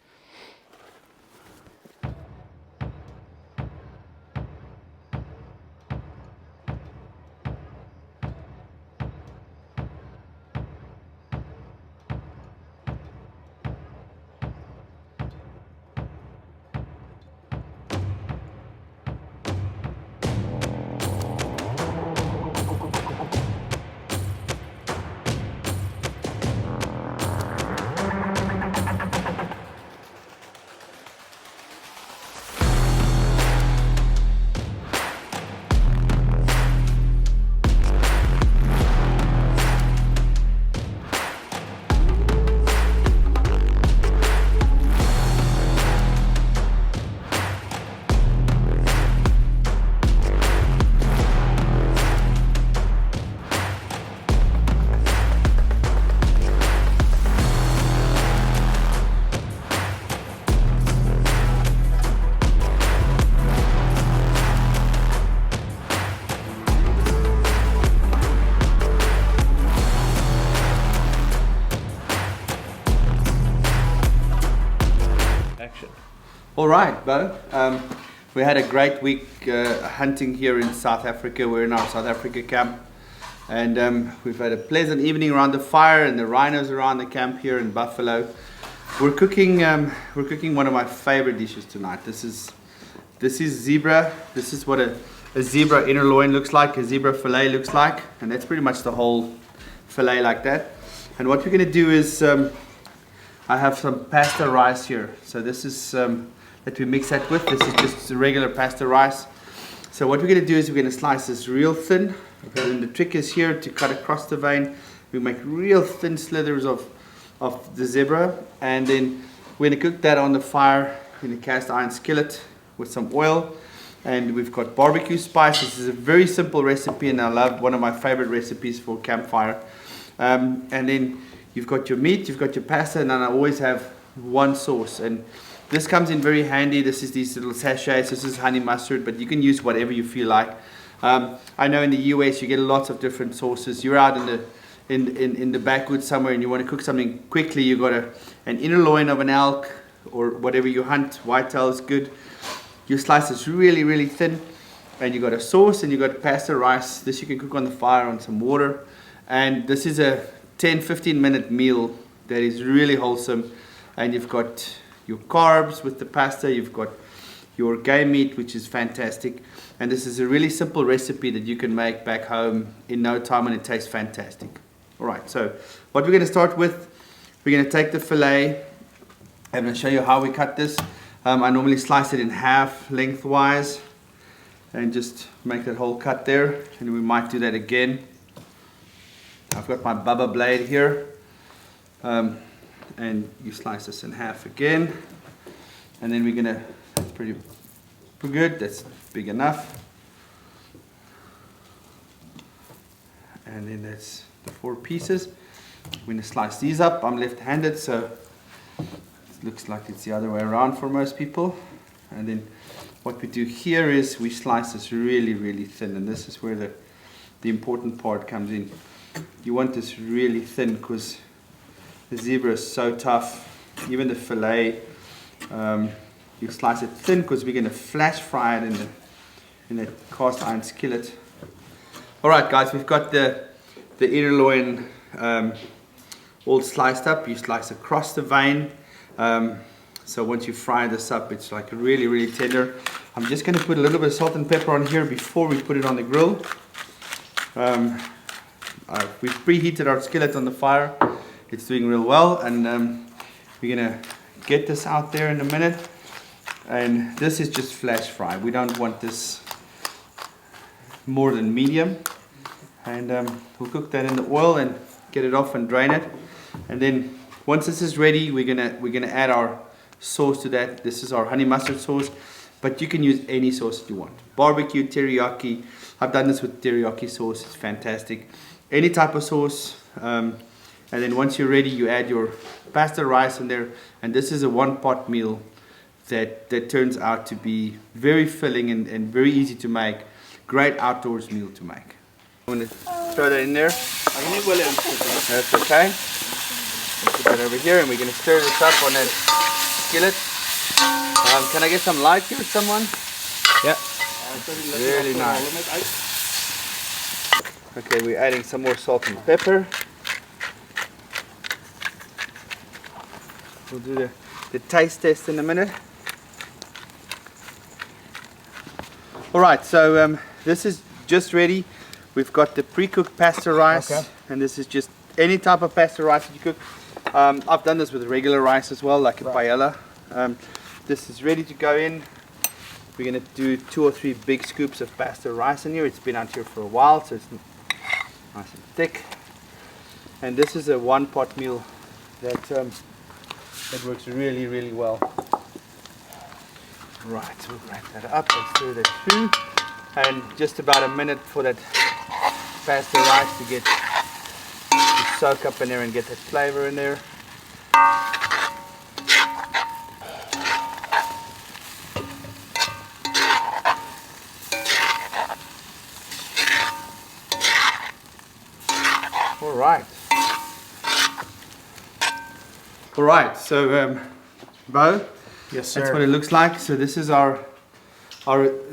All right, Beau. We had a great week hunting here in South Africa. We're in our South Africa camp, and we've had a pleasant evening around the fire and the rhinos around the camp here in Buffalo. We're cooking one of my favorite dishes tonight. This is zebra. This is what a zebra inner loin looks like, a zebra fillet looks like, and that's pretty much the whole fillet like that. And what we're going to do is I have some pasta rice here. So this is that we mix that with. This is just regular pasta rice. So what we're going to do is we're going to slice this real thin. Okay. And the trick is here to cut across the vein. We make real thin slithers of the zebra, and then we're going to cook that on the fire in a cast iron skillet with some oil. And we've got barbecue spice. This is a very simple recipe, and I love one of my favorite recipes for campfire. And then you've got your meat, you've got your pasta, and then I always have one sauce. And this comes in very handy. This is these little sachets. This is honey mustard, but you can use whatever you feel like. I know in the US you get lots of different sauces. You're out in the backwoods somewhere and you want to cook something quickly. You've got an inner loin of an elk or whatever you hunt. Whitetail is good. You slice this really, really thin, and you got a sauce, and you got pasta rice. This you can cook on the fire on some water. And this is a 10-15 minute meal that is really wholesome. And you've got your carbs with the pasta, you've got your game meat, which is fantastic. And this is a really simple recipe that you can make back home in no time, and it tastes fantastic. All right, so what we're going to start with, we're going to take the fillet. I'm going to show you how we cut this. I normally slice it in half lengthwise and just make that whole cut there, and we might do that again. I've got my Bubba blade here, and you slice this in half again, and then we're gonna, that's pretty good, that's big enough, and then that's the 4 pieces. We're gonna slice these up. I'm left-handed, so it looks like it's the other way around for most people. And then what we do here is we slice this really, really thin, and this is where the important part comes in. You want this really thin because the zebra is so tough. Even the fillet, you slice it thin because we're going to flash fry it in the cast iron skillet. All right, guys, we've got the inner loin all sliced up. You slice across the vein. So once you fry this up, it's like really, really tender. I'm just going to put a little bit of salt and pepper on here before we put it on the grill. We've preheated our skillet on the fire. It's doing real well, and we're going to get this out there in a minute. And this is just flash fry. We don't want this more than medium. And we'll cook that in the oil and get it off and drain it. And then once this is ready, we're gonna add our sauce to that. This is our honey mustard sauce, but you can use any sauce that you want. Barbecue, teriyaki. I've done this with teriyaki sauce. It's fantastic. Any type of sauce. And then once you're ready, you add your pasta rice in there. And this is a 1-pot meal that turns out to be very filling and very easy to make. Great outdoors meal to make. I'm gonna throw that in there. That's okay. Put that over here, and we're going to stir this up on that skillet. Can I get some light here, someone? Yeah. Really nice. Okay, we're adding some more salt and pepper. We'll do the taste test in a minute. Alright, so this is just ready. We've got the pre-cooked pasta rice, okay. And this is just any type of pasta rice that you cook. I've done this with regular rice as well, like a paella. This is ready to go in. We're going to do 2 or 3 big scoops of pasta rice in here. It's been out here for a while, so it's nice and thick. And this is a 1-pot meal that works really, really well. Right, so we'll wrap that up and stir that through. And just about a minute for that pasta rice to get soak up in there and get that flavor in there. All right, so Beau, yes, sir. That's what it looks like. So this is our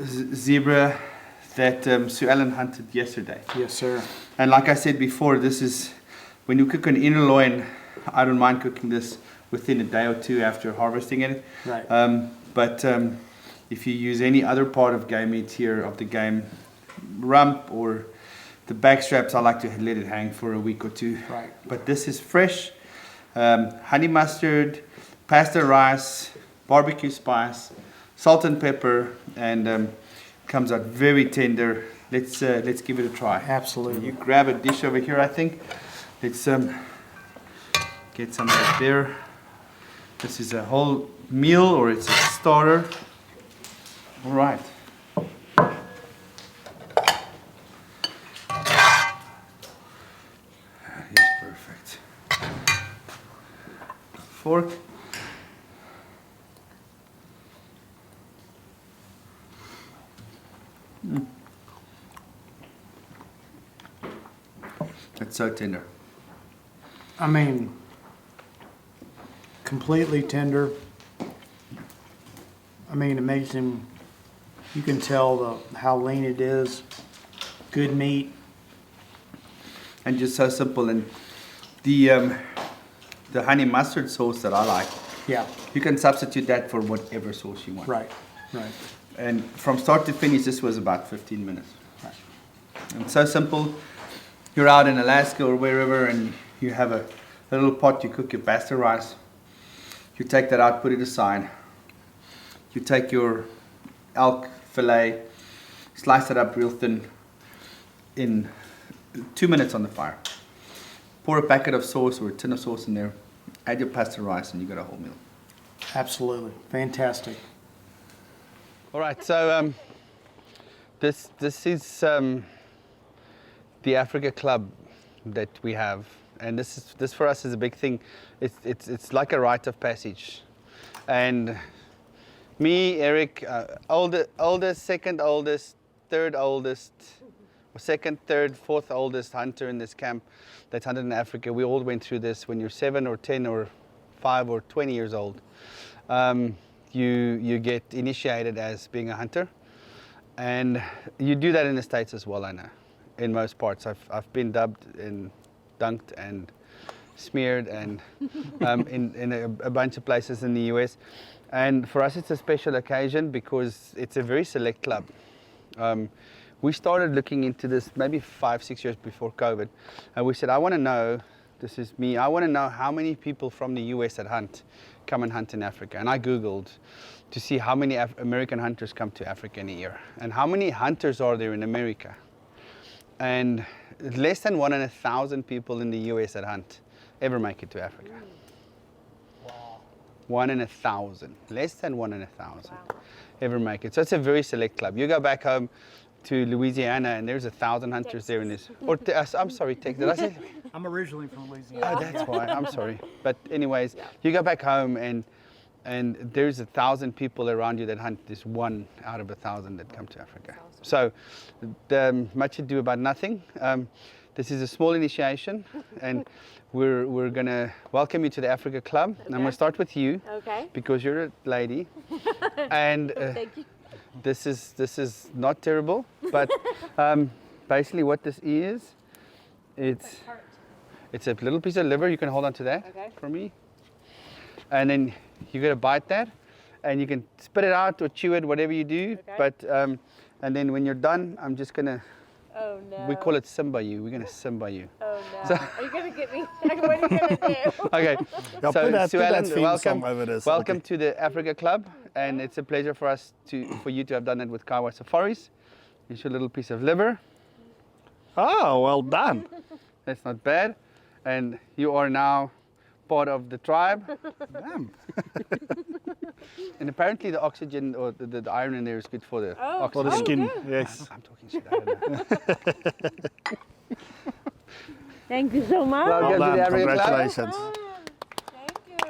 zebra that Suellen hunted yesterday. Yes, sir. And like I said before, this is when you cook an inner loin. I don't mind cooking this within a day or two after harvesting it. Right. But if you use any other part of game meat here of the game, rump or the back straps, I like to let it hang for a week or two. Right. But this is fresh, honey mustard, pasta rice, barbecue spice, salt and pepper, and comes out very tender. Let's give it a try. Absolutely. You grab a dish over here, I think. Let's get some of it there. This is a whole meal or it's a starter. All right. Yes, perfect. Fork. It's so tender. I mean, completely tender. I mean, it makes him, you can tell how lean it is. Good meat. And just so simple. And the honey mustard sauce that I like, Yeah, you can substitute that for whatever sauce you want. right. And from start to finish, this was about 15 minutes. Right. And so simple. You're out in Alaska or wherever, and you have a little pot. You cook your pasta rice. You take that out, put it aside. You take your elk fillet, slice it up real thin in 2 minutes on the fire. Pour a packet of sauce or a tin of sauce in there. Add your pasta rice, and you got a whole meal. Absolutely. Fantastic. All right, so this is the Africa Club that we have, and this for us is a big thing. It's like a rite of passage, and me, Eric, oldest, second oldest, third oldest, or second, third, fourth oldest hunter in this camp that's hunted in Africa. We all went through this. When you're 7 or 10 or 5 or 20 years old, you get initiated as being a hunter, and you do that in the States as well. I know, in most parts, I've been dubbed and dunked and smeared and in a bunch of places in the US. And for us, it's a special occasion because it's a very select club. We started looking into this maybe 5-6 years before COVID, and we said, I want to know, this is me, I want to know how many people from the US that hunt come and hunt in Africa. And I Googled to see how many American hunters come to Africa in a year, and how many hunters are there in America. And less than 1 in 1,000 people in the US that hunt ever make it to Africa. Wow. 1 in 1,000, less than 1 in 1,000 ever make it. So it's a very select club. You go back home to Louisiana and there's 1,000 hunters there in this, or I'm sorry, Texas, did I say? I'm originally from Louisiana. Oh, that's why, I'm sorry. But anyways, you go back home and there's 1,000 people around you that hunt this 1 out of 1,000 that come to Africa. So much ado about nothing. This is a small initiation, and we're gonna welcome you to the Africa Club. Okay. And I'm gonna start with you, Okay. because you're a lady, and Thank you. this is not terrible, but basically what this is, it's a little piece of liver. You can hold on to that for me, and then you're gonna bite that, and you can spit it out or chew it, whatever you do. Okay. But and then when you're done, I'm just gonna. Oh no. We call it Simba you. We're gonna Simba you. Oh no. So- Are you gonna get me? What are you gonna do? Okay. Yeah, So put that Suellen, theme welcome, song over this. welcome Okay. to the Africa Club, and it's a pleasure for us for you to have done it with Kawa Safaris. Here's your little piece of liver. Oh, well done. That's not bad, and you are now part of the tribe. Damn. And apparently the oxygen or the iron in there is good for the Oh, For oxygen. the skin, good. yes. I'm talking shit. I don't know. Thank you so much. Welcome Well to the done. Africa Club. Congratulations. Thank you.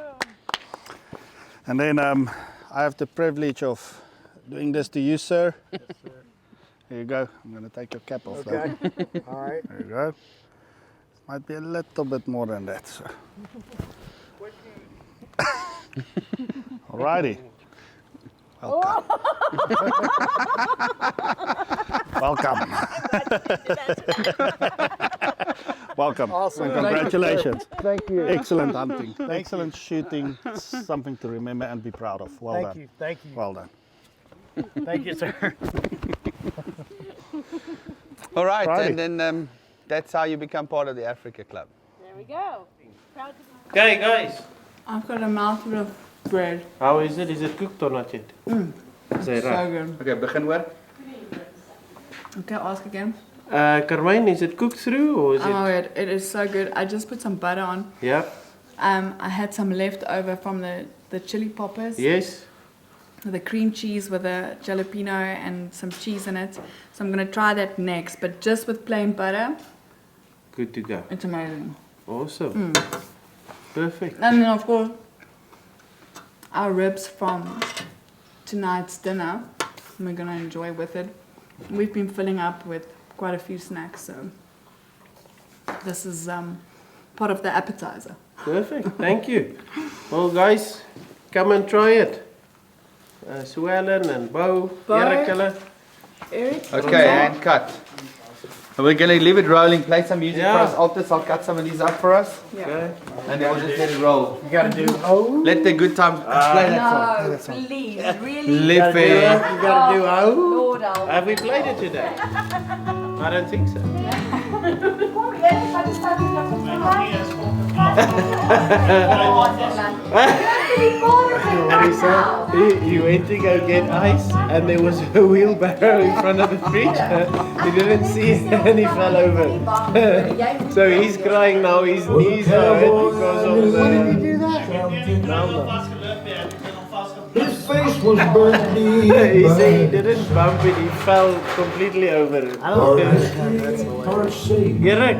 And then I have the privilege of doing this to you, sir. Yes, sir. Here you go. I'm going to take your cap off. Okay. Though. All right. There you go. Might be a little bit more than that, sir. Alrighty. Welcome. Welcome. welcome. Awesome. And Thank you, sir. congratulations. Thank you. Excellent hunting. Excellent shooting. Something to remember and be proud of. Well Thank done. you. Thank you. Well done. Thank you, sir. All right, Righty. and then that's how you become part of the Africa Club. There we go. Proud to be. Okay, guys. I've got a mouthful of bread. How is it? Is it cooked or not yet? Say So right. good. Okay, begin hoor. Okay, ask again. Carmine, is it cooked through or is Oh it? my god, it is so good. I just put some butter on. Yeah. I had some left over from the chili poppers. Yes. The cream cheese with a jalapeno and some cheese in it. So I'm gonna try that next, but just with plain butter. Good to go. It's amazing. Awesome. Perfect. And then of course, our ribs from tonight's dinner, we're gonna enjoy with it. We've been filling up with quite a few snacks, so this is part of the appetizer. Perfect. Thank you. Well, guys, come and try it. Suellen and Beau, Beau. Eric. Okay, and cut. And we're gonna leave it rolling, play some music Yeah. for us. Altus, I'll cut some of these up for us. Okay. And then we'll just let it roll. You gotta do. Oh. Let the good times play that song. No, please, really. Live it. You gotta do. Oh. Lord, I'll Have we played it today? I don't think so. He went to go get ice and there was a wheelbarrow in front of the fridge. He didn't see it and he fell over. So he's crying now, his knees are hurt because of the... Do that. His face was burnt deep. He said he didn't bump it, he fell completely over it. Hard to see. Erik,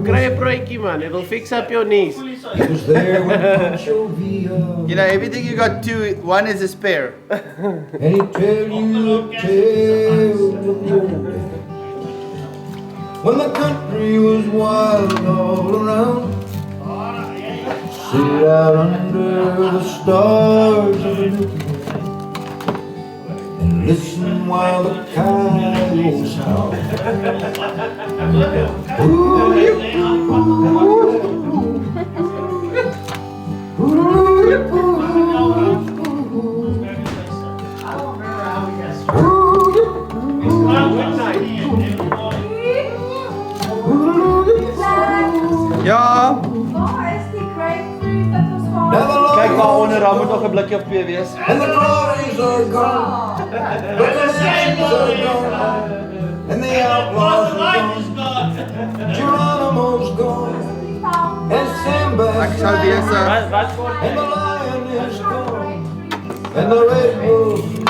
kry 'n broodjie man, it'll fix up your knees. He was there when Pancho Villa. You know, everything you got two, one is a spare. And he'd tell you a tale of the old days. When the country was wild all around. Sit out under the stars of the Milky Way and listen while the coyotes howl. Ooh, you, Ja, Waar is die grapefruit dat ons gehad? kijk daar onder, daar moet nog een blikje of twee wees. and the glories are gone, but the names are gone, and the outlaws are gone. Geronimo's gone, and Ek Sinbad's sou gone, wees, Wat voor and the lion is gone, and the red bull's